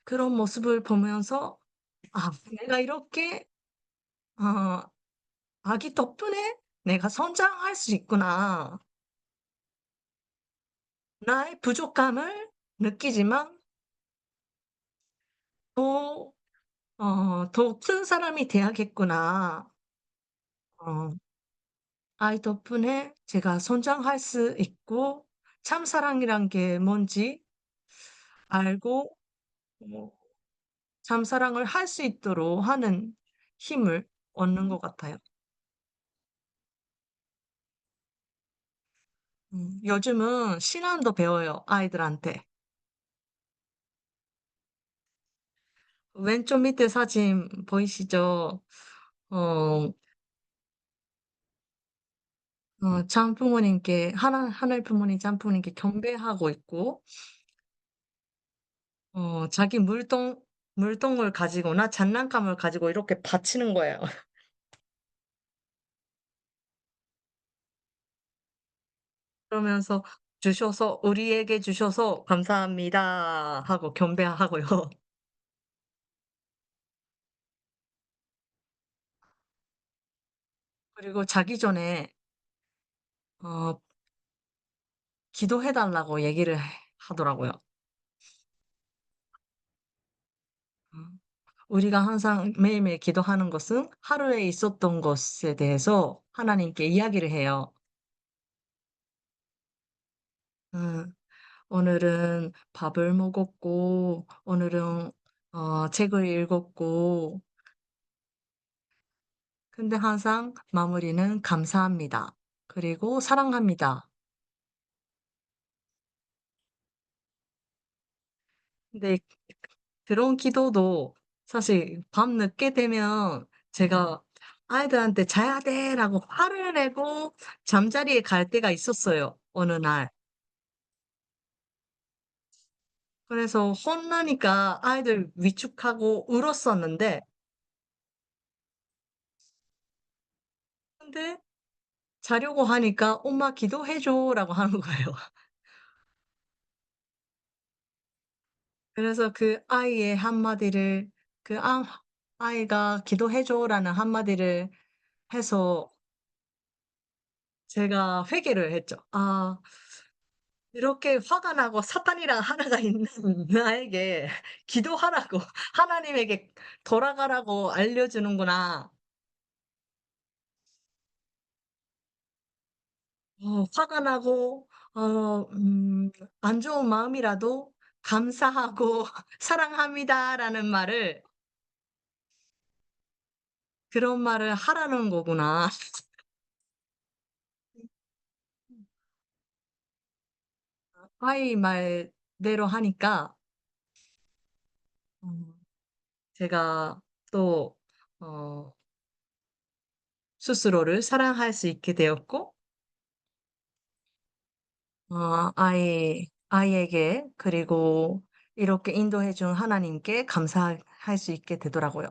그런 모습을 보면서, 내가 이렇게, 어, 아기 덕분에 내가 성장할 수 있구나. 나의 부족함을 느끼지만 더 더 큰 사람이 돼야겠구나. 어 아이 덕분에 제가 성장할 수 있고 참사랑이란 게 뭔지 알고 뭐 참사랑을 할 수 있도록 하는 힘을 얻는 것 같아요. 요즘은 신앙도 배워요, 아이들한테. 왼쪽 밑에 사진 보이시죠? 어 참 부모님께 하늘 부모님 참 부모님께 경배하고 있고 자기 물동을 가지거나 장난감을 가지고 이렇게 바치는 거예요. 그러면서 주셔서 "우리에게 주셔서 감사합니다." 하고 경배하고요. 그리고 자기 전에 어 기도해 달라고 얘기를 하더라고요. 음. 우리가 항상 매일매일 기도하는 것은 하루에 있었던 것에 대해서 하나님께 이야기를 해요. 음. 오늘은 밥을 먹었고 오늘은 책을 읽었고 근데 항상 마무리는 "감사합니다." 그리고 "사랑합니다." 근데 그런 기도도 사실 밤늦게 되면 제가 아이들한테 "자야 돼."라고 화를 내고 잠자리에 갈 때가 있었어요, 어느 날. 그래서 혼나니까 아이들 위축하고 울었었는데 근데 자려고 하니까 "엄마 기도해 줘."라고 하는 거예요. 그래서 그 아이의 한마디를 그 아이가 "기도해 줘."라는 한마디를 해서 제가 회개를 했죠. '아 이렇게 화가 나고 사탄이랑 하나가 있는 나에게 기도하라고 하나님에게 돌아가라고 알려주는구나.' 화가 나고 안 좋은 마음이라도 감사하고 "사랑합니다."라는 말을 그런 말을 하라는 거구나. 아이 말대로 하니까 음 제가 또 어 스스로를 사랑할 수 있게 되었고 아이에게 그리고 이렇게 인도해 준 하나님께 감사할 수 있게 되더라고요.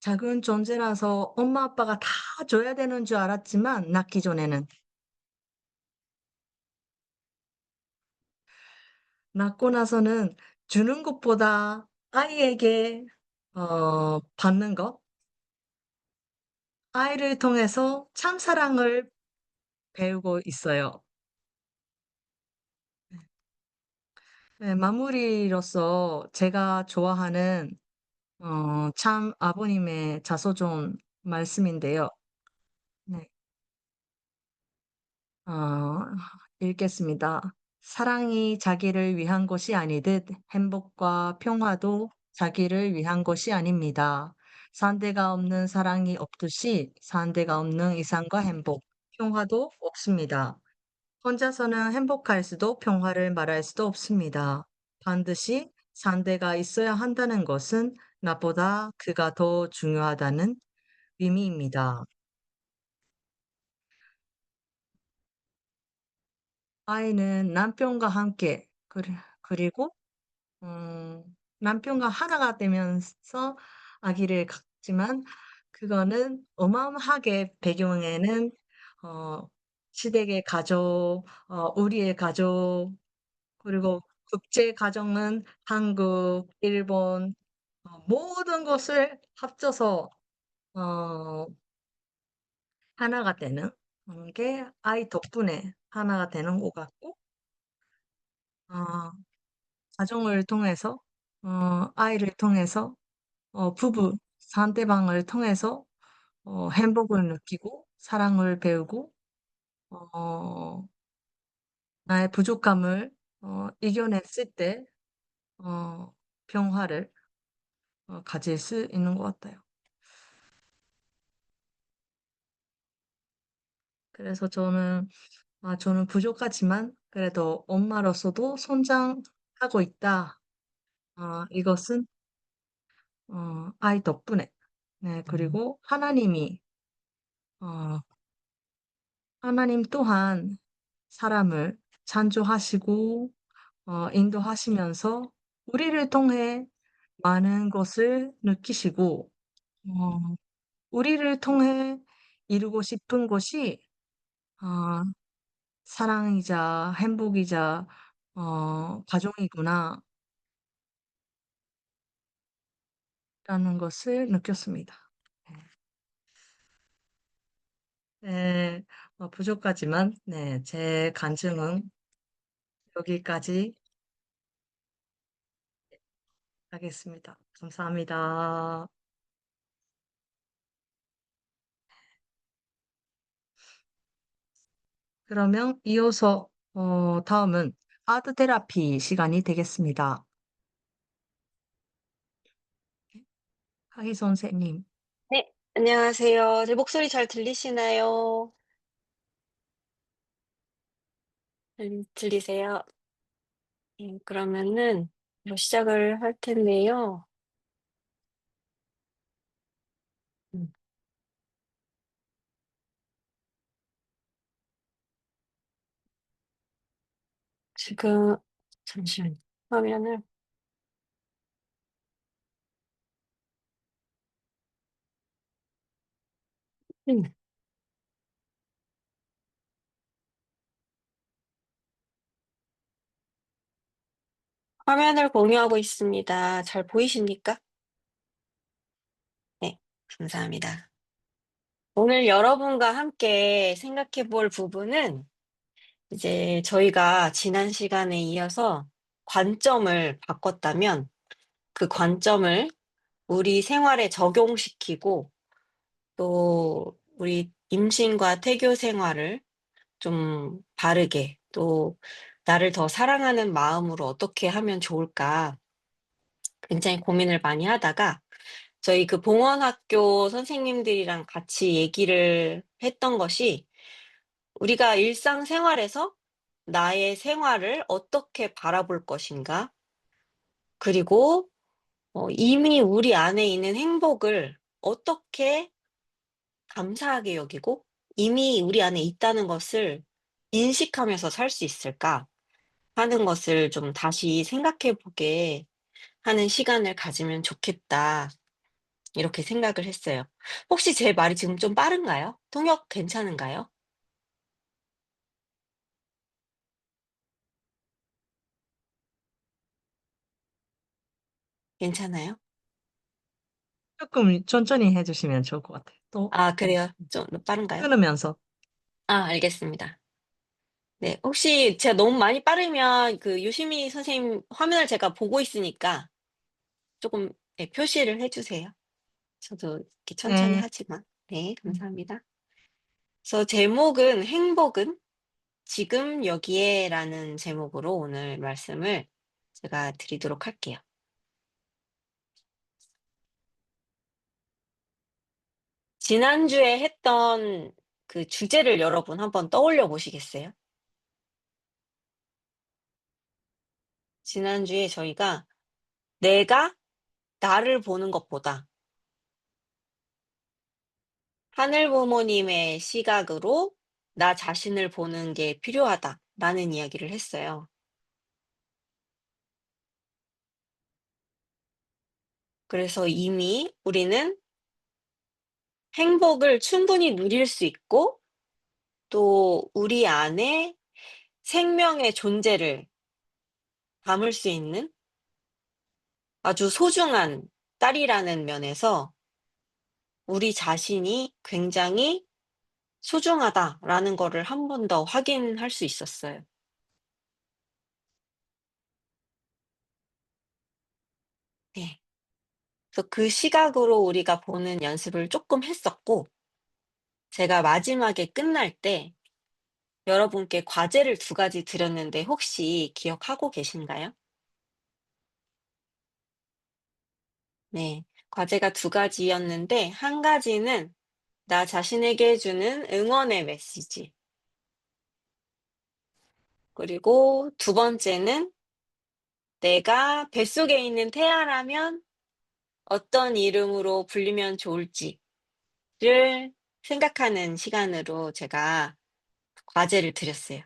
작은 존재라서 엄마 아빠가 다 줘야 되는 줄 알았지만 낳기 전에는. 낳고 나서는 주는 것보다 아이에게 받는 것, 아이를 통해서 참 사랑을 배우고 있어요. 네, 마무리로서 제가 좋아하는 참 아버님의 자서전 말씀인데요. 네. 어 읽겠습니다. "사랑이 자기를 위한 것이 아니듯 행복과 평화도 자기를 위한 것이 아닙니다. 상대가 없는 사랑이 없듯이 상대가 없는 이상과 행복, 평화도 없습니다. 혼자서는 행복할 수도 평화를 말할 수도 없습니다. 반드시 상대가 있어야 한다는 것은 나보다 그가 더 중요하다는 의미입니다." 아이는 남편과 함께 그리고 음 남편과 하나가 되면서 아기를 갖지만 그거는 어마어마하게 배경에는 어 시댁의 가족, 우리의 가족 그리고 국제 가정은 한국, 일본 모든 것을 합쳐서 어, 하나가 되는 게 아이 덕분에 하나가 되는 것 같고, 어, 가정을 통해서, 아이를 통해서, 부부, 상대방을 통해서, 행복을 느끼고, 사랑을 배우고, 어, 나의 부족함을, 이겨냈을 때, 어, 평화를, 가질 수 있는 것 같아요. 그래서 저는 부족하지만, 그래도 엄마로서도 성장하고 있다. 이것은, 아이 덕분에. 네, 그리고 어, 하나님 또한 사람을 창조하시고, 인도하시면서 우리를 통해 많은 것을 느끼시고, 어, 우리를 통해 이루고 싶은 것이, 어, 사랑이자 행복이자, 가정이구나, 라는 것을 느꼈습니다. 네, 부족하지만, 네, 제 간증은 여기까지 하겠습니다. 감사합니다. 그러면 이어서, 다음은 아트 테라피 시간이 되겠습니다. 하희 선생님. 네, 안녕하세요. 제 목소리 잘 들리시나요? 들리세요? 그러면은 시작을 할 텐데요. 음, 지금 잠시만요. 화면을 음, 화면을 공유하고 있습니다. 잘 보이십니까? 네, 감사합니다. 오늘 여러분과 함께 생각해 볼 부분은 이제 저희가 지난 시간에 이어서 관점을 바꿨다면 그 관점을 우리 생활에 적용시키고 또 우리 임신과 태교 생활을 좀 바르게 또 나를 더 사랑하는 마음으로 어떻게 하면 좋을까 굉장히 고민을 많이 하다가 저희 그 봉헌학교 선생님들이랑 같이 얘기를 했던 것이 우리가 일상생활에서 나의 생활을 어떻게 바라볼 것인가 그리고 이미 우리 안에 있는 행복을 어떻게 감사하게 여기고 이미 우리 안에 있다는 것을 인식하면서 살 수 있을까 하는 것을 좀 다시 생각해 보게 하는 시간을 가지면 좋겠다. 이렇게 생각을 했어요. 혹시 제 말이 지금 좀 빠른가요? 통역 괜찮은가요? 괜찮아요? 조금 천천히 해주시면 좋을 것 같아요. 또, 아, 그래요? 좀 빠른가요? 끊으면서. 아, 알겠습니다. 네. 혹시 제가 너무 많이 빠르면 그 유시미 선생님 화면을 제가 보고 있으니까 조금 예, 표시를 해 주세요. 저도 이렇게 천천히 네. 하지만. 네, 음. 감사합니다. 그래서 제목은 행복은 지금 여기에라는 제목으로 오늘 말씀을 제가 드리도록 할게요. 지난주에 했던 그 주제를 여러분 한번 떠올려 보시겠어요? 지난주에 저희가 내가 나를 보는 것보다 하늘 부모님의 시각으로 나 자신을 보는 게 필요하다라는 이야기를 했어요. 그래서 이미 우리는 행복을 충분히 누릴 수 있고 또 우리 안에 생명의 존재를 담을 수 있는 아주 소중한 딸이라는 면에서 우리 자신이 굉장히 소중하다라는 거를 한 번 더 확인할 수 있었어요. 네. 그래서 그 시각으로 우리가 보는 연습을 조금 했었고, 제가 마지막에 끝날 때 여러분께 과제를 2가지 드렸는데 혹시 기억하고 계신가요? 네. 과제가 2가지였는데, 한 가지는 나 자신에게 해 주는 응원의 메시지, 그리고 2번째는 내가 뱃속에 있는 태아라면 어떤 이름으로 불리면 좋을지를 생각하는 시간으로 제가 과제를 드렸어요.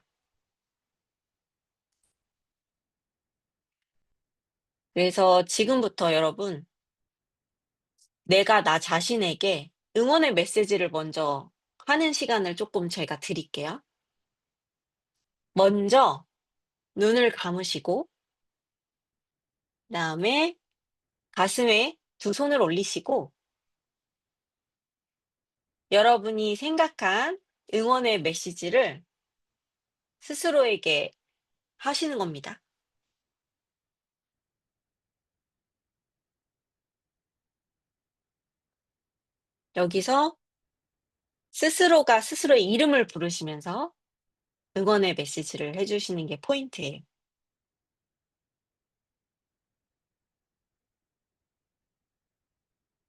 그래서 지금부터 여러분, 내가 나 자신에게 응원의 메시지를 먼저 하는 시간을 조금 제가 드릴게요. 먼저 눈을 감으시고, 그다음에 가슴에 2손을 올리시고, 여러분이 생각한 응원의 메시지를 스스로에게 하시는 겁니다. 여기서 스스로가 스스로의 이름을 부르시면서 응원의 메시지를 해 주시는 게 포인트예요.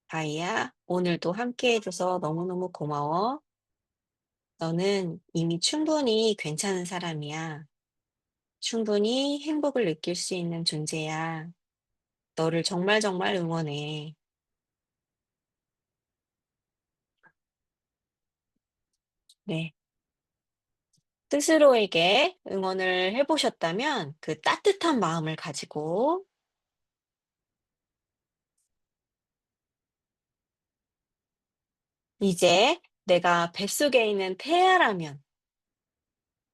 "아이야, 오늘도 함께 해 줘서 너무너무 고마워. 너는 이미 충분히 괜찮은 사람이야. 충분히 행복을 느낄 수 있는 존재야. 너를 정말 정말 응원해." 네. 스스로에게 응원을 해 보셨다면 그 따뜻한 마음을 가지고 이제 내가 뱃속에 있는 태아라면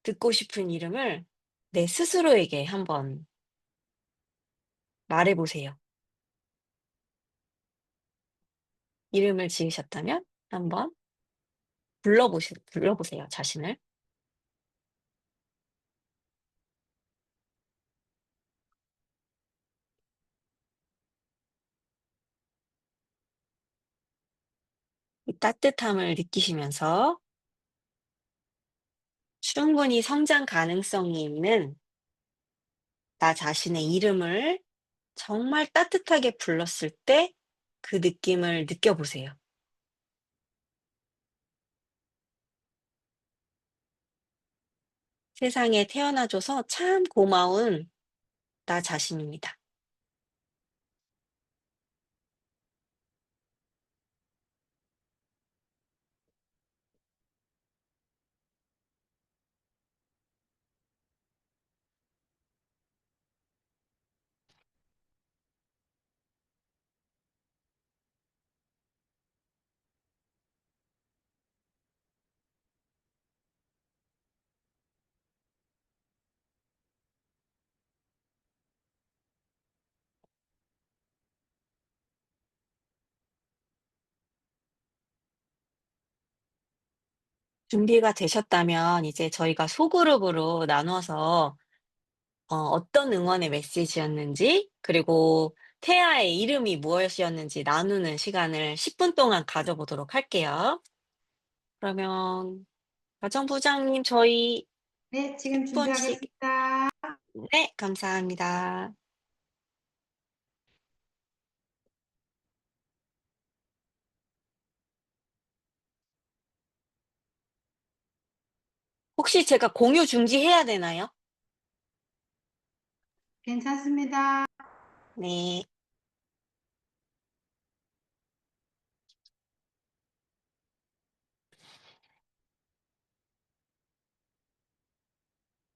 듣고 싶은 이름을 내 스스로에게 한번 말해 보세요. 이름을 지으셨다면 한번 불러 보세요, 자신을. 이 따뜻함을 느끼시면서 충분히 성장 가능성이 있는 나 자신의 이름을 정말 따뜻하게 불렀을 때 그 느낌을 느껴보세요. 세상에 태어나 줘서 참 고마운 나 자신입니다. 준비가 되셨다면 이제 저희가 소그룹으로 나눠서 어떤 응원의 메시지였는지, 그리고 태아의 이름이 무엇이었는지 나누는 시간을 10분 동안 가져보도록 할게요. 그러면 가정부장님, 저희 네, 지금 10 분씩. 준비하겠습니다. 네, 감사합니다. 혹시 제가 공유 중지해야 되나요? 괜찮습니다. 네.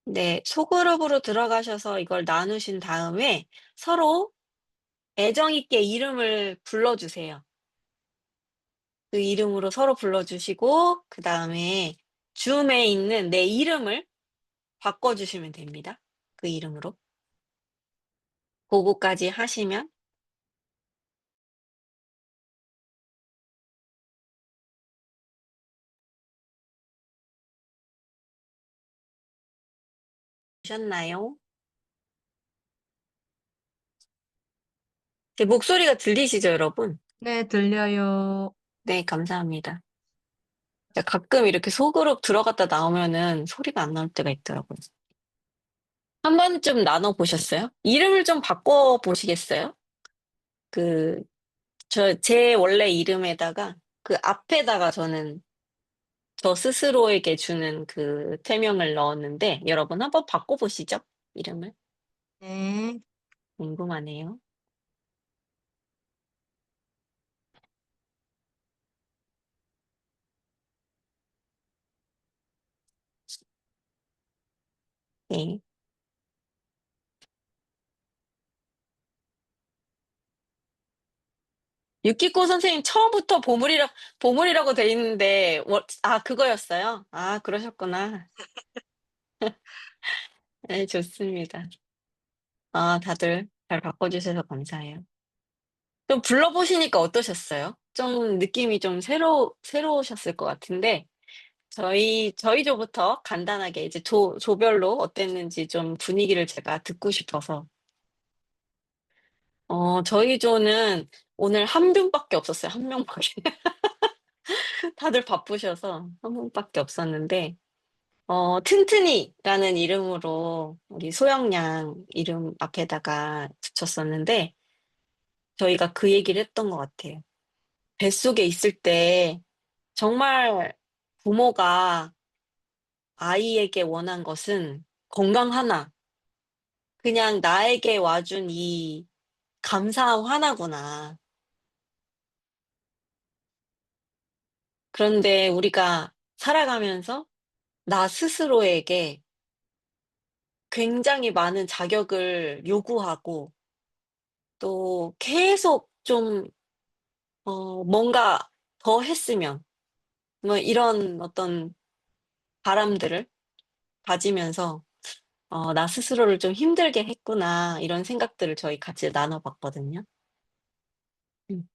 네. 소그룹으로 들어가셔서 이걸 나누신 다음에 서로 애정 있게 이름을 불러 주세요. 그 이름으로 서로 불러 주시고, 그다음에 줌에 있는 내 이름을 바꿔 주시면 됩니다, 그 이름으로. 고거까지 하시면 되셨나요? 제 목소리가 들리시죠, 여러분? 네, 들려요. 네, 감사합니다. 가끔 이렇게 소그룹 들어갔다 나오면은 소리가 안 나올 때가 있더라고요. 한 번쯤 나눠보셨어요? 이름을 좀 바꿔보시겠어요? 그, 제 원래 이름에다가 그 앞에다가 저는 저 스스로에게 주는 그 태명을 넣었는데 여러분 한번 바꿔보시죠? 이름을. 네. 궁금하네요. 네. 유키코 선생님 처음부터 보물이라고 돼 있는데, 그거였어요? 아, 그러셨구나. 네, 좋습니다. 아, 다들 잘 바꿔주셔서 감사해요. 좀 불러보시니까 어떠셨어요? 좀 느낌이 좀 새로우셨을 것 같은데, 저희 조부터 간단하게 이제 조별로 어땠는지 좀 분위기를 제가 듣고 싶어서. 저희 조는 오늘 한 분밖에 없었어요. 한 명밖에. 다들 바쁘셔서 한 분밖에 없었는데, 튼튼이라는 이름으로 우리 소영양 이름 앞에다가 붙였었는데, 저희가 그 얘기를 했던 것 같아요. 뱃속에 있을 때 정말 부모가 아이에게 원한 것은 건강 하나, 그냥 나에게 와준 이 감사함 하나구나. 그런데 우리가 살아가면서 나 스스로에게 굉장히 많은 자격을 요구하고 또 계속 좀, 뭔가 더 했으면, 뭐 이런 어떤 바람들을 가지면서, 나 스스로를 좀 힘들게 했구나, 이런 생각들을 저희 같이 나눠봤거든요. 음.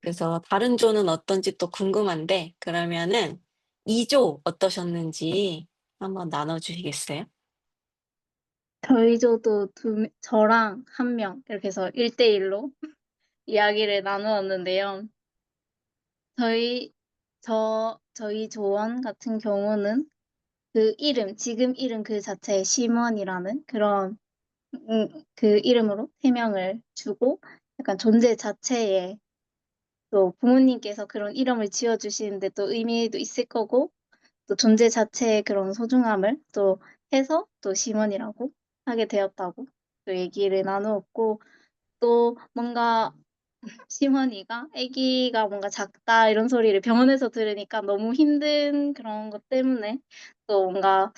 그래서 다른 조는 어떤지 또 궁금한데, 그러면은 2조 어떠셨는지 한번 나눠주시겠어요? 저희 조도 저랑 한 명, 이렇게 해서 1대1로 이야기를 나누었는데요. 저희, 저희 조원 같은 경우는 지금 이름 그 자체에 심원이라는 그런, 그 이름으로 태명을 주고, 약간 존재 자체에 또 부모님께서 그런 이름을 지어주시는데 또 의미도 있을 거고, 또 존재 자체의 그런 소중함을 또 해서 또 심원이라고 하게 되었다고 또 얘기를 나누었고, 또 뭔가 심원이가 아기가 뭔가 작다 이런 소리를 병원에서 들으니까 너무 힘든 그런 것 때문에 또 뭔가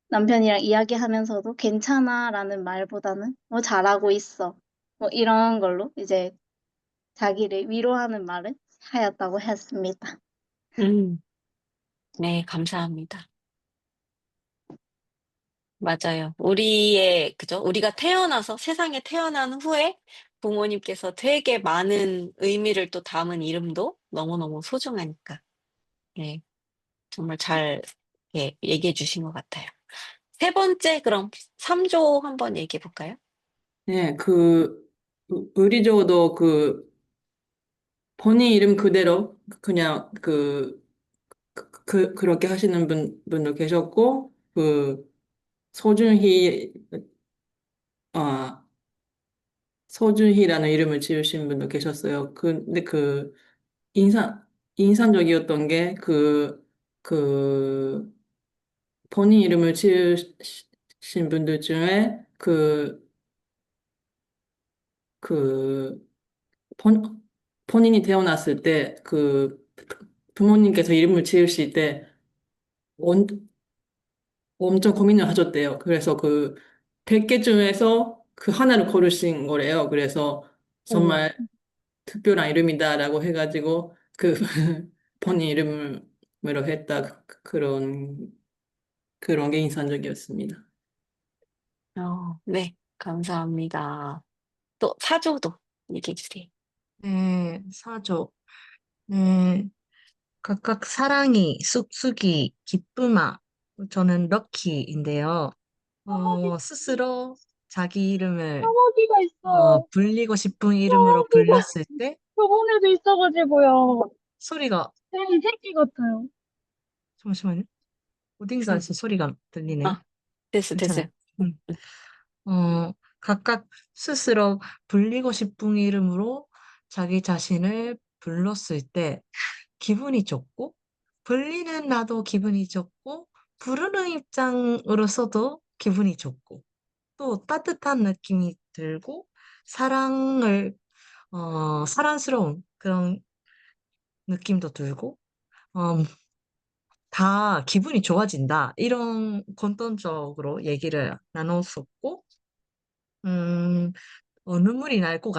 남편이랑 이야기하면서도 괜찮아라는 말보다는 뭐 잘하고 있어 뭐 이런 걸로 이제 자기를 위로하는 말을 하였다고 했습니다. 음, 네, 감사합니다. 맞아요. 그죠? 우리가 태어나서 세상에 태어난 후에 부모님께서 되게 많은 의미를 또 담은 이름도 너무너무 소중하니까. 네, 정말 잘 얘기해 주신 것 같아요. 세 번째, 그럼 3조 한번 얘기해 볼까요? 네, 의리조도 본인 이름 그대로 그냥 그렇게 하시는 분도 계셨고, 소준희, 아, 소준희라는 이름을 지으신 분도 계셨어요. 근데 인상적이었던 게 그, 본인 이름을 지으신 분들 중에 그, 본인이 태어났을 때 부모님께서 이름을 지으실 때 온- 엄청 고민을 하셨대요. 그래서 100개 중에서 그 하나를 고르신 거래요. 그래서 오. 정말 특별한 이름이다라고 해가지고 본인 이름으로 했다. 그런 게 인상적이었습니다. 네, 감사합니다. 또 4조도 얘기해 주세요. 네, 사조. 네, 각각 사랑이, 쑥쑥이, 기쁨아. 저는 럭키인데요. 스스로 자기 이름을 사마귀가 있어요. 불리고 싶은 이름으로 불렀을 때 저번에도 있어가지고요. 소리가 이 새끼 같아요. 잠시만요. 어딘가에서 소리가 들리네요. 아, 됐어. 괜찮아요. 각각 스스로 불리고 싶은 이름으로 자기 자신을 불렀을 때 기분이 좋고, 불리는 나도 기분이 좋고, 부르는 입장으로서도 기분이 좋고, 또 따뜻한 느낌이 들고, 사랑스러운 그런 느낌도 들고, 어, 다 기분이 좋아진다. 이런 근본적으로 얘기를 나눴었고, 음, 눈물이 날 것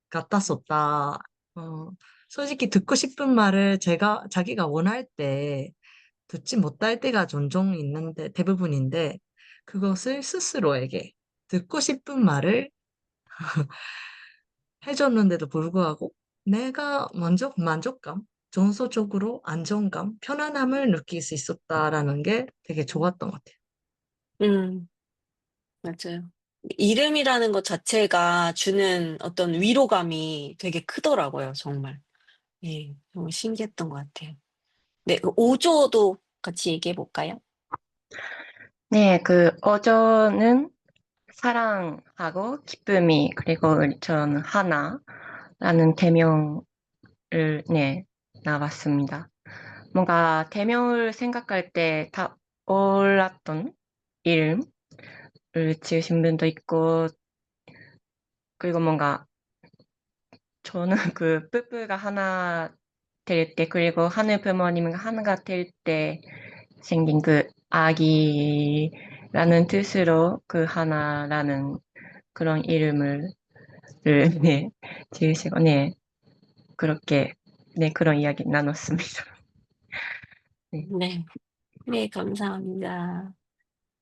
같았었다. 어, 솔직히 듣고 싶은 말을 자기가 원할 때 듣지 못할 때가 종종 있는데, 대부분인데, 그것을 스스로에게 듣고 싶은 말을 해줬는데도 불구하고, 내가 만족감, 정서적으로 안정감, 편안함을 느낄 수 있었다라는 게 되게 좋았던 것 같아요. 음, 맞아요. 이름이라는 것 자체가 주는 어떤 위로감이 되게 크더라고요, 정말. 예, 정말 신기했던 것 같아요. 네, 그 5조도 같이 얘기해 볼까요? 네, 어조는 사랑하고 기쁨이, 그리고 저는 하나라는 대명을, 네, 나왔습니다. 뭔가 대명을 생각할 때 다 떠올랐던 이름을 지으신 분도 있고, 그리고 뭔가 저는 뿌뿌가 하나 될 때, 그리고 하늘 부모님과 하나가 될 때 생긴 아기라는 뜻으로 하나라는 그런 이름을 네, 지으시고, 네, 그렇게, 네, 그런 이야기 나눴습니다. 네. 네. 네, 감사합니다.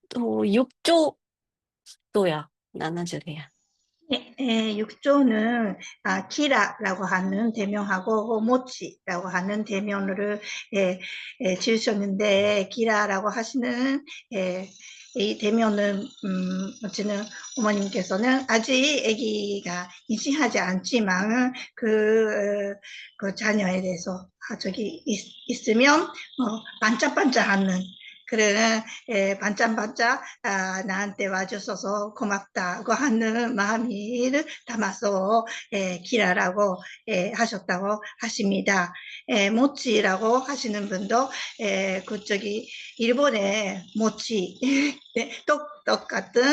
또 6조도요. 나눠주세요. 네, 6조는 키라라고 하는 대명하고 모치라고 하는 대명을 지으셨는데 키라라고 하시는 이 대명은 모치는 어머님께서는 아직 아기가 임신하지 않지만 그 자녀에 대해서 저기 있으면 반짝반짝하는 그런 반짝반짝 나한테 와주셔서 고맙다고 하는 마음을 담아서 기라라고 하셨다고 하십니다. 모치라고 하시는 분도 그쪽이 일본의 모치 떡 같은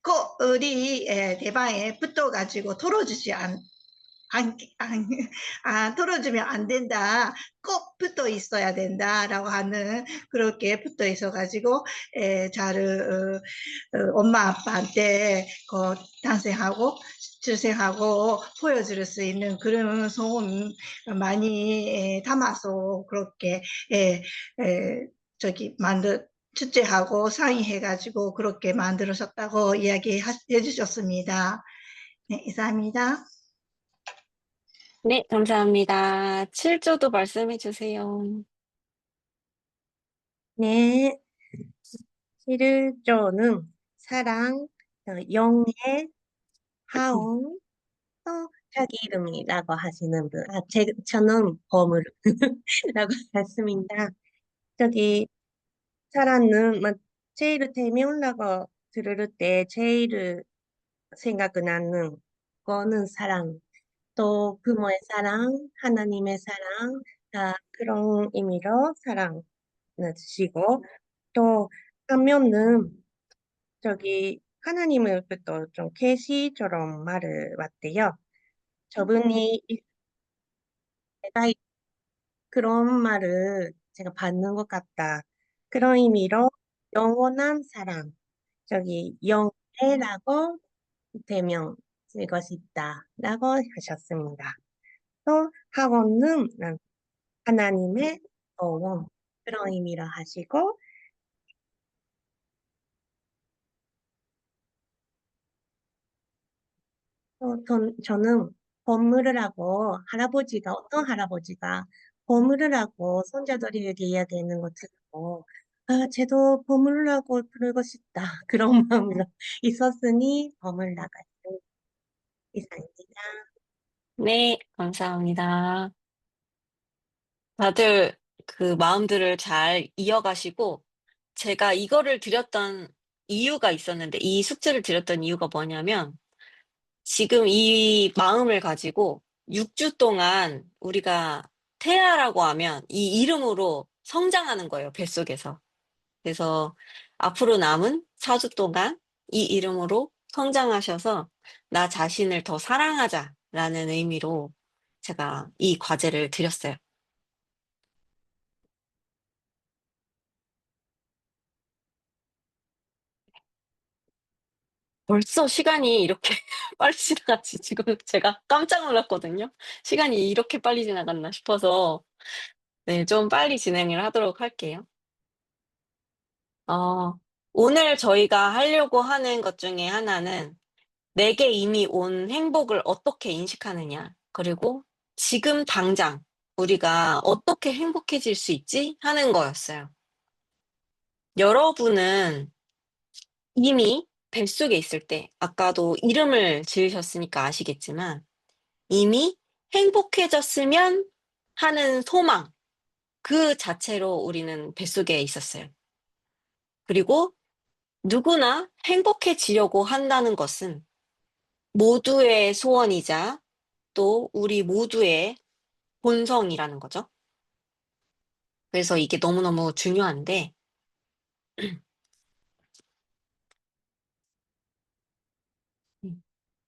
꿀이 대방에 붙어가지고 털어주지 털어주면 안 된다. 꼭 붙어 있어야 된다라고 하는 그렇게 붙어 있어가지고 엄마 아빠한테 탄생하고 출생하고 보여줄 수 있는 그런 소음 많이 담아서 그렇게 저기 주제하고 상의해가지고 그렇게 만들으셨다고 이야기해 주셨습니다. 네, 이상입니다. 네, 감사합니다. 7조도 말씀해 주세요. 네, 7조는 사랑, 영예, 하온, 또 자기 이름이라고 하시는 분. 저는 보물이라고 했습니다. 저기 사랑은 제일 대명라고 들을 때 제일 생각나는 거는 사랑. 또 부모의 사랑, 하나님의 사랑, 그런 의미로 사랑을 주시고, 또 한면은 저기 하나님을부터 좀 계시처럼 말을 왔대요. 저분이 내가 그런 말을 제가 받는 것 같다. 그런 의미로 영원한 사랑, 저기 영예라고 대명 쓰고 싶다라고 하셨습니다. 또 학원은 하나님의 도움 그런 의미로 하시고 저는 법물을 하고 어떤 할아버지가 법물을 하고 손자들에게 이야기하는 거 듣고 아, 쟤도 보물라고 부르고 싶다. 그런 마음으로 있었으니 버물라갔습니다. 이상입니다. 네, 감사합니다. 다들 그 마음들을 잘 이어가시고, 제가 이거를 드렸던 이유가 있었는데, 이 숙제를 드렸던 이유가 뭐냐면, 지금 이 마음을 가지고 6주 동안 우리가 태아라고 하면 이 이름으로 성장하는 거예요, 뱃속에서. 그래서 앞으로 남은 4주 동안 이 이름으로 성장하셔서 나 자신을 더 사랑하자라는 의미로 제가 이 과제를 드렸어요. 벌써 시간이 이렇게 빨리 지나갔지. 지금 제가 깜짝 놀랐거든요. 시간이 이렇게 빨리 지나갔나 싶어서 네, 좀 빨리 진행을 하도록 할게요. 오늘 저희가 하려고 하는 것 중에 하나는 내게 이미 온 행복을 어떻게 인식하느냐, 그리고 지금 당장 우리가 어떻게 행복해질 수 있지? 하는 거였어요. 여러분은 이미 뱃속에 있을 때, 아까도 이름을 지으셨으니까 아시겠지만, 이미 행복해졌으면 하는 소망, 그 자체로 우리는 뱃속에 있었어요. 그리고 누구나 행복해지려고 한다는 것은 모두의 소원이자 또 우리 모두의 본성이라는 거죠. 그래서 이게 너무너무 중요한데,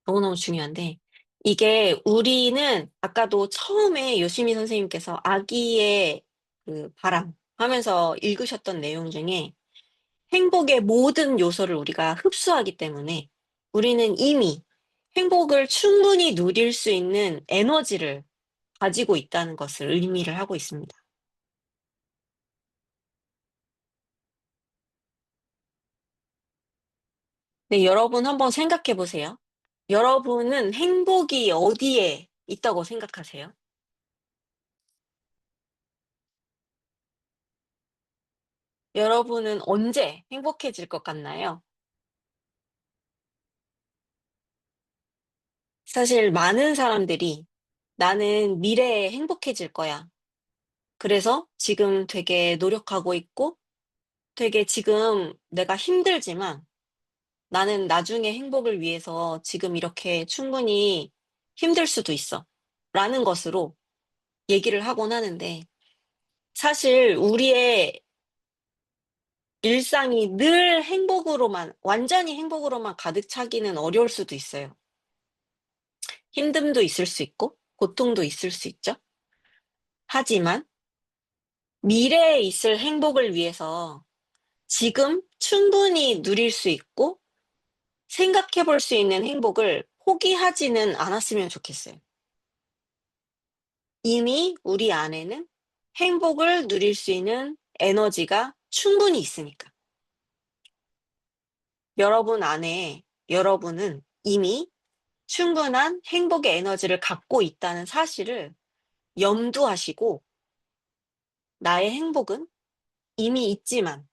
너무너무 중요한데, 이게 우리는 아까도 처음에 요시미 선생님께서 아기의 그 바람 하면서 읽으셨던 내용 중에 행복의 모든 요소를 우리가 흡수하기 때문에 우리는 이미 행복을 충분히 누릴 수 있는 에너지를 가지고 있다는 것을 의미를 하고 있습니다. 네, 여러분 한번 생각해 보세요. 여러분은 행복이 어디에 있다고 생각하세요? 여러분은 언제 행복해질 것 같나요? 사실 많은 사람들이 나는 미래에 행복해질 거야. 그래서 지금 되게 노력하고 있고 되게 지금 내가 힘들지만 나는 나중에 행복을 위해서 지금 이렇게 충분히 힘들 수도 있어. 라는 것으로 얘기를 하곤 하는데 사실 우리의 일상이 늘 행복으로만, 완전히 행복으로만 가득 차기는 어려울 수도 있어요. 힘듦도 있을 수 있고, 고통도 있을 수 있죠. 하지만 미래에 있을 행복을 위해서 지금 충분히 누릴 수 있고 생각해 볼 수 있는 행복을 포기하지는 않았으면 좋겠어요. 이미 우리 안에는 행복을 누릴 수 있는 에너지가 충분히 있으니까. 여러분 안에 여러분은 이미 충분한 행복의 에너지를 갖고 있다는 사실을 염두하시고 나의 행복은 이미 있지만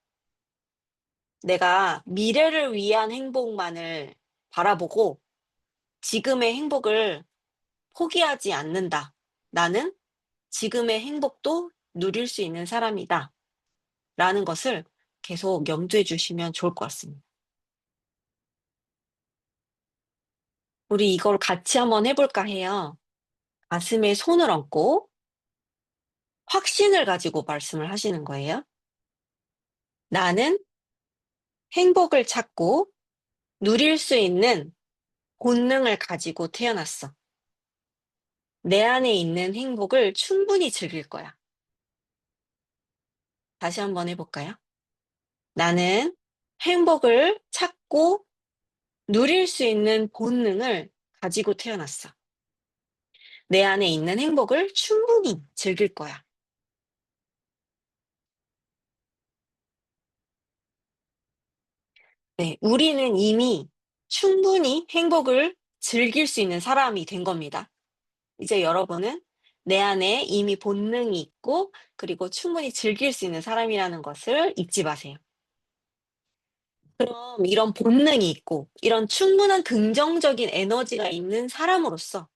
내가 미래를 위한 행복만을 바라보고 지금의 행복을 포기하지 않는다. 나는 지금의 행복도 누릴 수 있는 사람이다. 라는 것을 계속 염두해 주시면 좋을 것 같습니다. 우리 이걸 같이 한번 해볼까 해요. 가슴에 손을 얹고 확신을 가지고 말씀을 하시는 거예요. 나는 행복을 찾고 누릴 수 있는 본능을 가지고 태어났어. 내 안에 있는 행복을 충분히 즐길 거야. 다시 한번 해볼까요? 나는 행복을 찾고 누릴 수 있는 본능을 가지고 태어났어. 내 안에 있는 행복을 충분히 즐길 거야. 네, 우리는 이미 충분히 행복을 즐길 수 있는 사람이 된 겁니다. 이제 여러분은 내 안에 이미 본능이 있고 그리고 충분히 즐길 수 있는 사람이라는 것을 잊지 마세요. 그럼 이런 본능이 있고 이런 충분한 긍정적인 에너지가 있는 사람으로서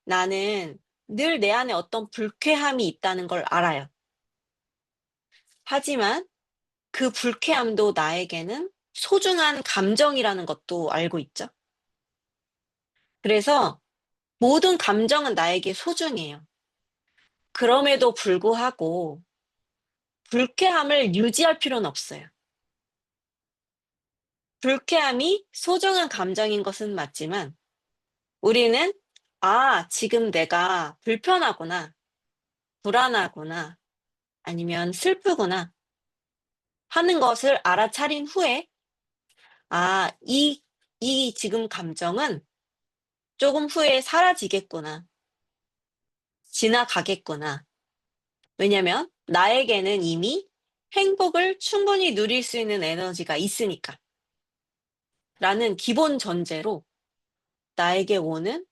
나는 늘 내 안에 어떤 불쾌함이 있다는 걸 알아요. 하지만 그 불쾌함도 나에게는 소중한 감정이라는 것도 알고 있죠. 그래서 모든 감정은 나에게 소중해요. 그럼에도 불구하고 불쾌함을 유지할 필요는 없어요. 불쾌함이 소중한 감정인 것은 맞지만 우리는 지금 내가 불편하구나, 불안하구나, 아니면 슬프구나 하는 것을 알아차린 후에 이 지금 감정은 조금 후에 사라지겠구나, 지나가겠구나. 왜냐면 나에게는 이미 행복을 충분히 누릴 수 있는 에너지가 있으니까. 라는 기본 전제로 나에게 오는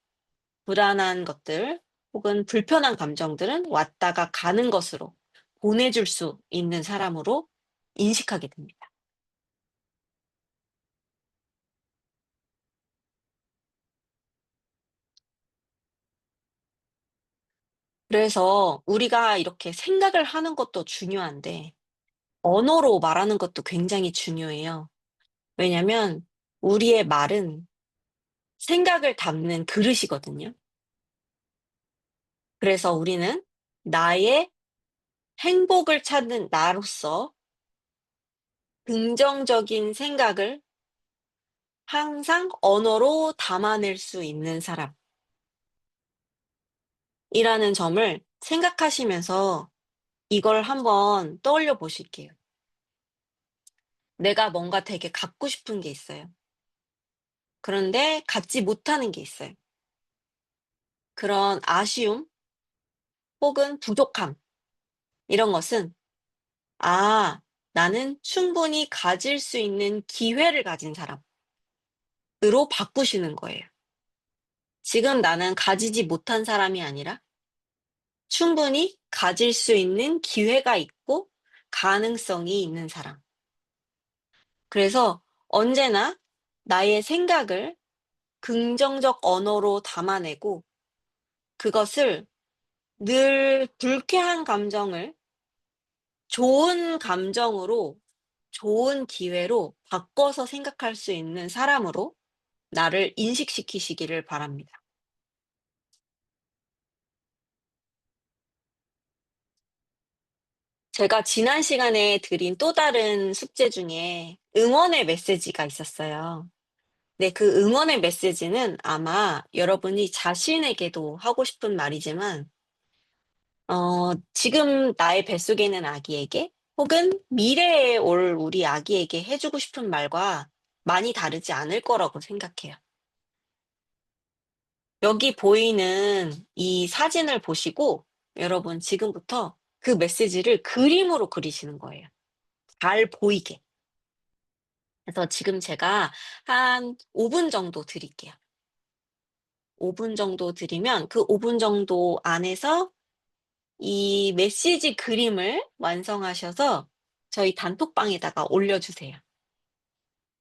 불안한 것들 혹은 불편한 감정들은 왔다가 가는 것으로 보내줄 수 있는 사람으로 인식하게 됩니다. 그래서 우리가 이렇게 생각을 하는 것도 중요한데 언어로 말하는 것도 굉장히 중요해요. 왜냐면 우리의 말은 생각을 담는 그릇이거든요. 그래서 우리는 나의 행복을 찾는 나로서 긍정적인 생각을 항상 언어로 담아낼 수 있는 사람이라는 점을 생각하시면서 이걸 한번 떠올려 보실게요. 내가 뭔가 되게 갖고 싶은 게 있어요. 그런데 갖지 못하는 게 있어요. 그런 아쉬움 혹은 부족함, 이런 것은 나는 충분히 가질 수 있는 기회를 가진 사람으로 바꾸시는 거예요. 지금 나는 가지지 못한 사람이 아니라 충분히 가질 수 있는 기회가 있고 가능성이 있는 사람. 그래서 언제나 나의 생각을 긍정적 언어로 담아내고 그것을 늘 불쾌한 감정을 좋은 감정으로, 좋은 기회로 바꿔서 생각할 수 있는 사람으로 나를 인식시키시기를 바랍니다. 제가 지난 시간에 드린 또 다른 숙제 중에 응원의 메시지가 있었어요. 네, 그 응원의 메시지는 아마 여러분이 자신에게도 하고 싶은 말이지만, 지금 나의 뱃속에 있는 아기에게 혹은 미래에 올 우리 아기에게 해주고 싶은 말과 많이 다르지 않을 거라고 생각해요. 여기 보이는 이 사진을 보시고 여러분 지금부터 그 메시지를 그림으로 그리시는 거예요. 잘 보이게. 그래서 지금 제가 한 5분 정도 드릴게요. 5분 정도 드리면 그 5분 정도 안에서 이 메시지 그림을 완성하셔서 저희 단톡방에다가 올려주세요.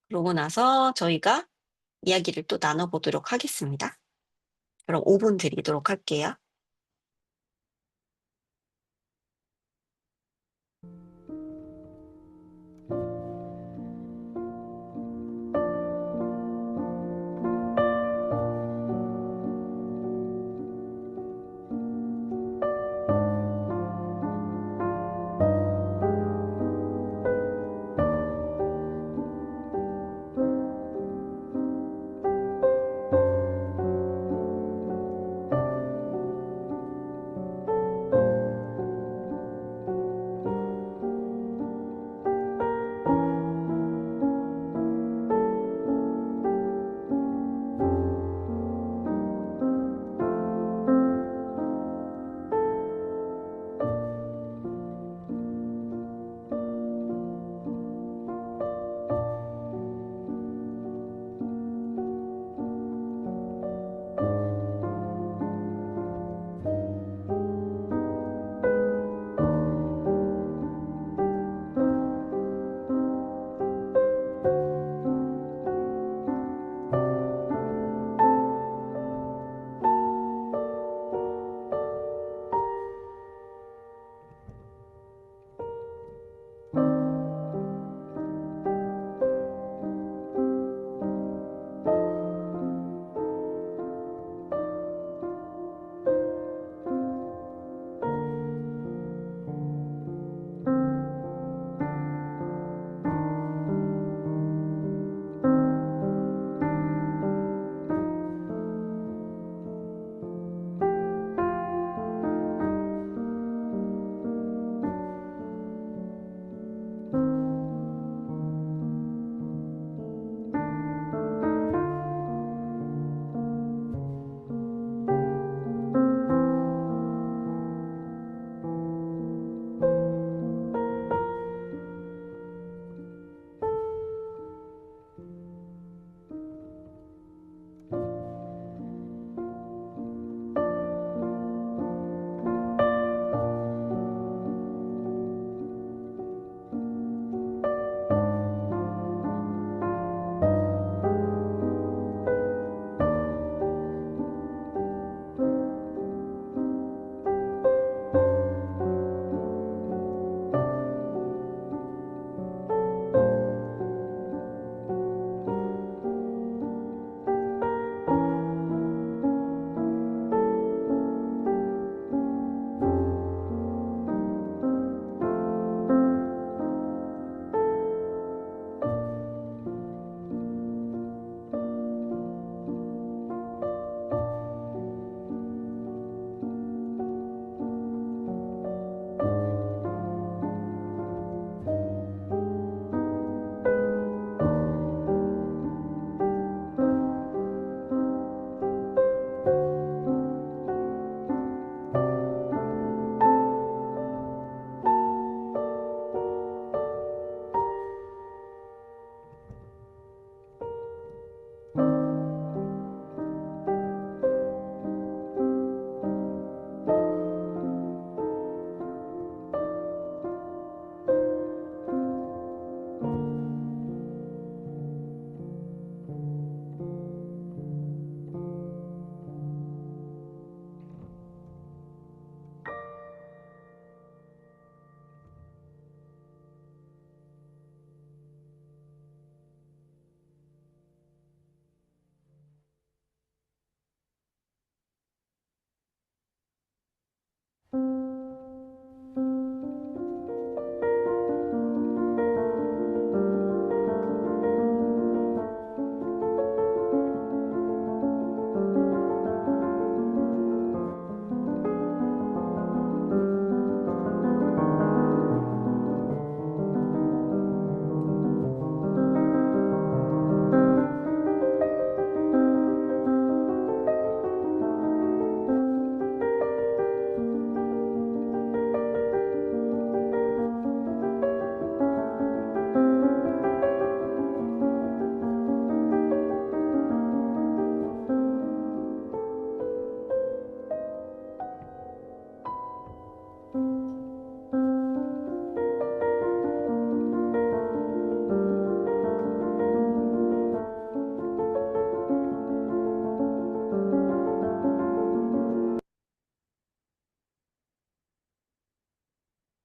그러고 나서 저희가 이야기를 또 나눠보도록 하겠습니다. 그럼 5분 드리도록 할게요.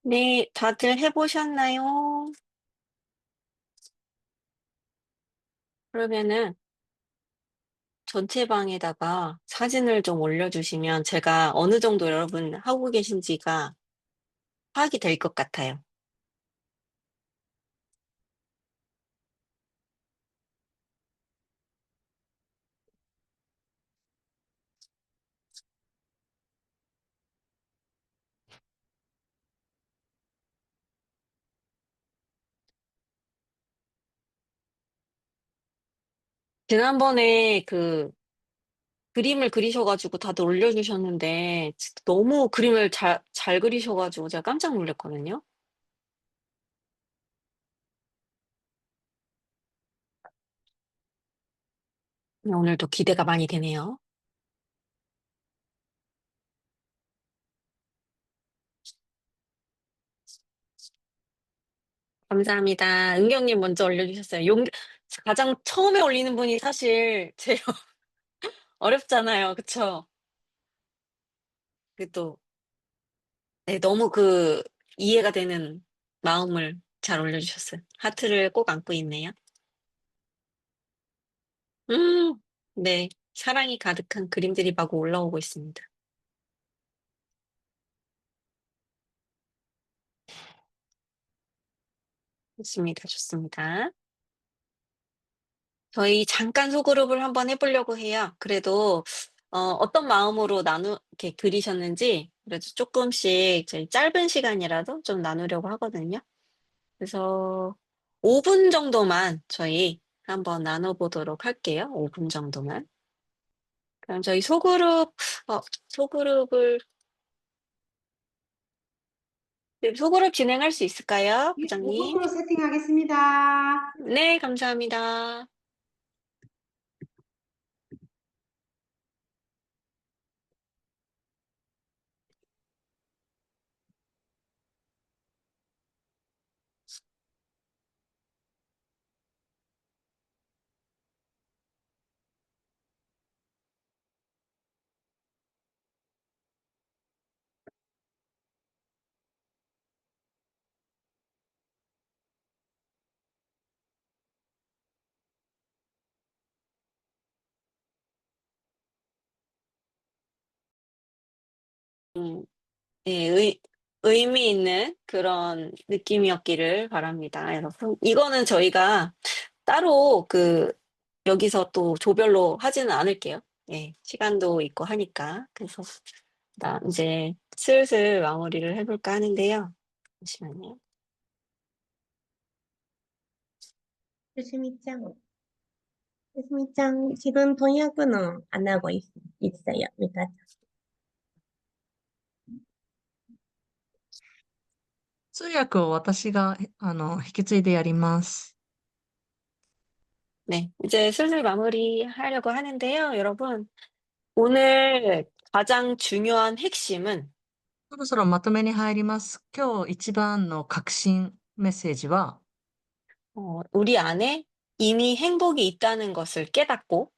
네, 다들 해보셨나요? 그러면은 전체 방에다가 사진을 좀 올려주시면 제가 어느 정도 여러분 하고 계신지가 파악이 될 것 같아요. 지난번에 그 그림을 그리셔가지고 다들 올려주셨는데 진짜 너무 그림을 잘 그리셔가지고 제가 깜짝 놀랐거든요. 오늘도 기대가 많이 되네요. 감사합니다. 은경님 먼저 올려주셨어요. 가장 처음에 올리는 분이 사실 제일 어렵잖아요. 그쵸? 또 네, 너무 이해가 되는 마음을 잘 올려주셨어요. 하트를 꼭 안고 있네요. 음, 네. 사랑이 가득한 그림들이 마구 올라오고 있습니다. 좋습니다. 좋습니다. 저희 잠깐 소그룹을 한번 해보려고 해요. 그래도, 어떤 마음으로 이렇게 그리셨는지, 그래도 조금씩 저희 짧은 시간이라도 좀 나누려고 하거든요. 그래서 5분 정도만 저희 한번 나눠보도록 할게요. 5분 정도만. 그럼 저희 소그룹을, 네, 소그룹 진행할 수 있을까요, 예, 부장님? 5분으로 세팅하겠습니다. 네, 감사합니다. 음, 네, 의미 있는 그런 느낌이었기를 바랍니다, 여러분. 이거는 저희가 따로 여기서 또 조별로 하지는 않을게요. 예, 시간도 있고 하니까. 그래서 나 이제 슬슬 마무리를 해볼까 하는데요. 잠시만요. 요시미ちゃん. 요시미ちゃん, 지금 번역은 안 하고 있어요. 그러니까 通訳を私が、引き継いでやります。 네, 이제 슬슬 마무리하려고 하는데요, 여러분. 오늘 가장 중요한 핵심은 そろそろまとめに入ります。今日一番の核心メッセージは、 우리 안에 이미 행복이 있다는 것을 깨닫고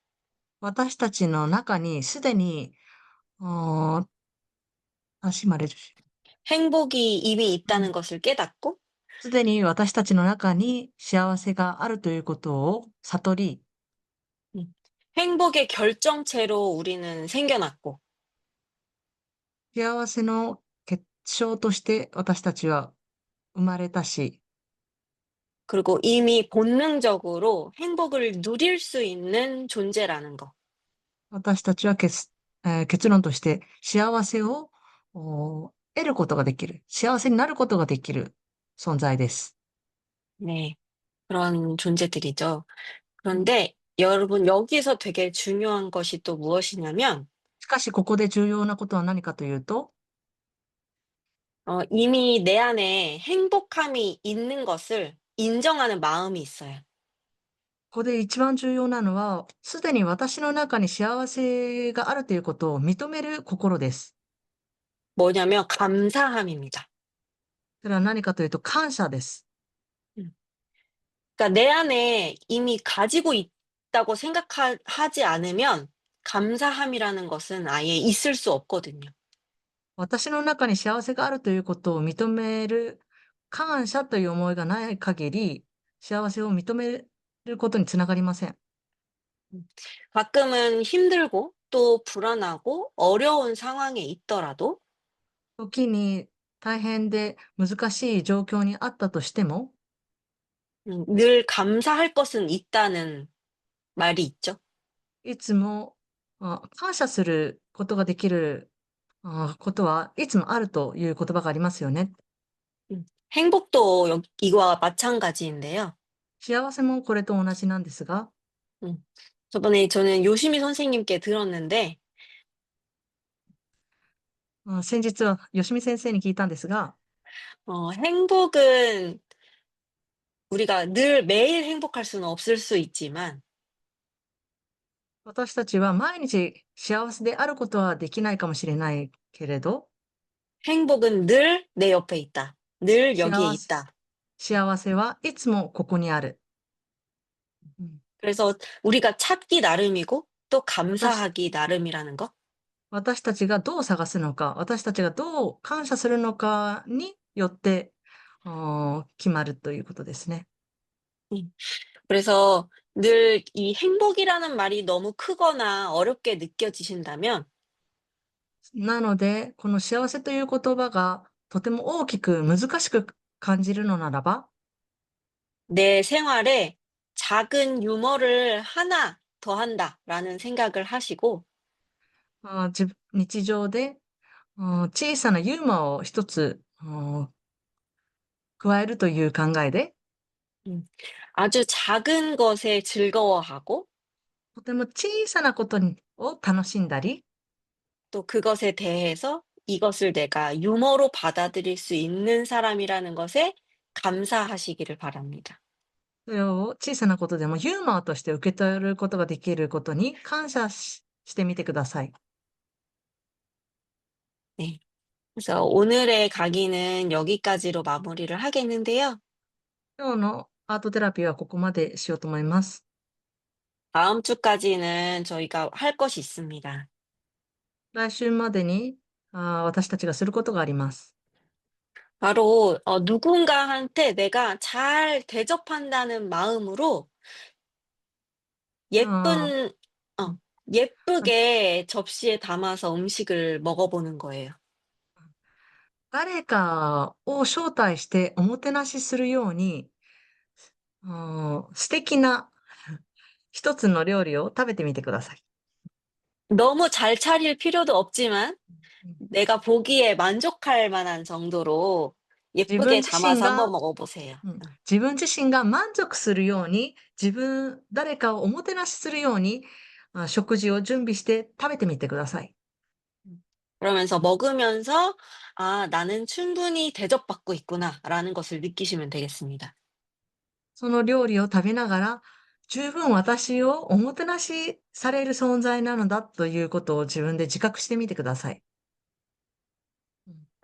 私たちの中にすでに、다시 말해주시. 행복이 이미 있다는 것을 깨닫고 すでに私たちの中に幸せがあるということを悟り、 행복의 결정체로 우리는 생겨났고 幸せの結晶として私たちは生まれたし、 그리고 이미 본능적으로 행복을 누릴 수 있는 존재라는 거. 私たちは結論として幸せを得ることができる。幸せになることができる存在です。 네, 그런 존재들이죠. 그런데 여러분 여기서 되게 중요한 것이 또 무엇이냐면 しかしここで重要なことは何かというと、 이미 내 안에 행복함이 있는 것을 인정하는 마음이 있어요. ここで一番重要なのは、すでに私の中に幸せがあるということを認める心です。 뭐냐면 감사함입니다. それは何かというと感謝です。 그러니까 내 안에 이미 가지고 있다고 생각하지 않으면 감사함이라는 것은 아예 있을 수 없거든요. 私の中に幸せがあるということを認める感謝という思いがない限り、幸せを認めることにつながりません。 가끔은 힘들고 또 불안하고 어려운 상황에 있더라도 時に大変で難しい状況にあったとしても、 늘 감사할 것은 있다는 말이 있죠. いつも感謝することができることはいつもあるという言葉がありますよね。 행복도 이와 마찬가지인데요. 幸せもこれと同じなんですが、 저번에 저는 요시미 선생님께 들었는데 先日は吉見先生に聞いたんですが、 행복은 우리가 늘 매일 행복할 수는 없을 수 있지만 私たちは毎日幸せであることはできないかもしれないけれど、 행복은 늘 내 옆에 있다. 늘 여기에 幸せ、 있다. 幸せはいつもここにある。 그래서 우리가 찾기 나름이고 또 私 감사하기 나름이라는 거. 私たちがどう探すのか、私たちがどう感謝するのかによって決まるということですね。 음. 그래서 늘 이 행복이라는 말이 너무 크거나 어렵게 느껴지신다면 なので、この幸せという言葉がとても大きく難しく感じるのならば、 내 생활에 작은 유머를 하나 더한다라는 생각을 하시고 日常で小さなユーモアを一つ加えるという考えで、 아주 작은 것에 즐거워하고 とても小さなことを楽しんだり、 또 그것에 대해서 이것을 내가 유머로 받아들일 수 있는 사람이라는 것에 감사하시기를 바랍니다. それを小さなことでもユーモアとして受け取ることができることに感謝してみてください。 네. 그래서 오늘의 강의는 여기까지로 마무리를 하겠는데요. 今日のアートテラピーはここまでしようと思います。 다음 주까지는 저희가 할 것이 있습니다. 来週までに私たちがすることがあります。 바로 누군가한테 내가 잘 대접한다는 마음으로 あー 예쁜 예쁘게 접시에 담아서 음식을 먹어보는 거예요. 誰かを招待しておもてなしするように、素敵な一つの料理を食べてみてください。 너무 잘 차릴 필요도 없지만 내가 보기에 만족할 만한 정도로 自 예쁘게 分自 담아서 身 한번 が 먹어보세요. 自分自身が満足するように、誰かをおもてなしするように、食事を準備して食べてみてください。 그러면서 먹으면서 '아 나는 충분히 대접받고 있구나.'라는 것을 느끼시면 되겠습니다. その料理を食べながら、十分私をおもてなしされる存在なのだということを自分で自覚してみてください。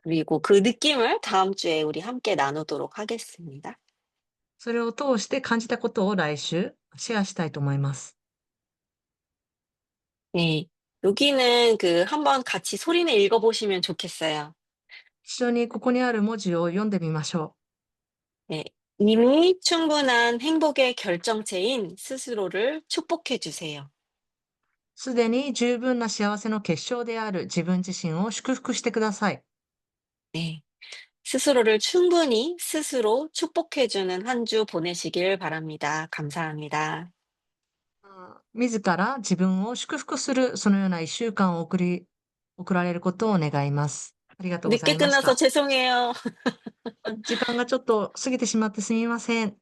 그리고 그 느낌을 다음 주에 우리 함께 나누도록 하겠습니다. それを通して感じたことを来週シェアしたいと思います。 네. 여기는 한번 같이 소리내 읽어보시면 좋겠어요. 一緒にここにある文字を読んでみましょ 네. 이미 충분한 행복의 결정체인 스스로를 축복해 주세요. う。すでに十分な幸せの結晶である自分自身を祝福してください。 네. 스스로를 충분히 스스로 축복해 주는 한 주 보내시길 바랍니다. 감사합니다. 自ら自分を祝福する、そのような一週間を送られることを願います。ありがとうござ 늦게 いまし 끝나서 た。 죄송해요. 時間がちょっと過ぎてしまってすみません。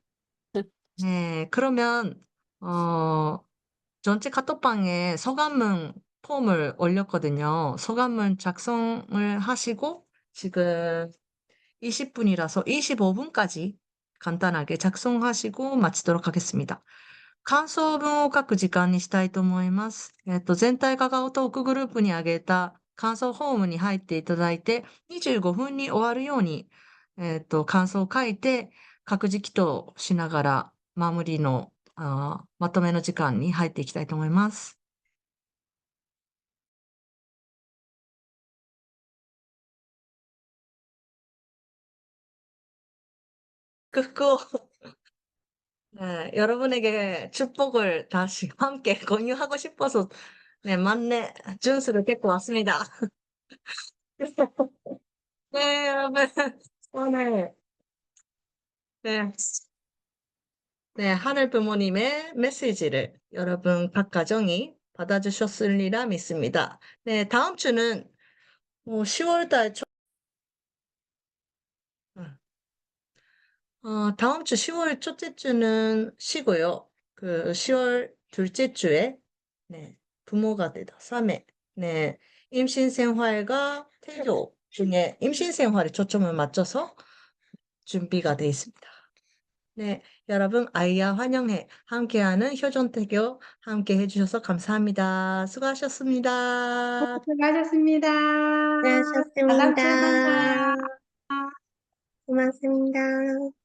그러면 전체 카톡방에 소감문 폼을 올렸거든요. 소감문 작성을 하시고 지금 20분이라서 25분까지 간단하게 작성하시고 마치도록 하겠습니다. 感想文を書く時間にしたいと思います。全体カカオトークグループに上げた感想フォームに入っていただいて、25分に終わるように、感想を書いて、各自祈祷しながら、マムリのまとめの時間に入っていきたいと思います。 그거 네, 여러분에게 축복을 다시 함께 공유하고 싶어서 네, 만내 준수를 데리고 왔습니다. 네, 여러분 오늘 네, 네, 하늘 부모님의 메시지를 여러분 각 가정이 받아주셨으리라 믿습니다. 네, 다음 주는 10월달 다음 주 10월 첫째 주는 쉬고요. 그 10월 둘째 주에 네, 부모가 되다 3회 네, 임신 생활과 태교 중에 임신 생활에 초점을 맞춰서 준비가 되어 있습니다. 네, 여러분 아이야 환영해 함께하는 효전태교 함께 해주셔서 감사합니다. 수고하셨습니다. 수고하셨습니다. 네, 다음 주에 수고하셨습니다. 만나요. 고맙습니다.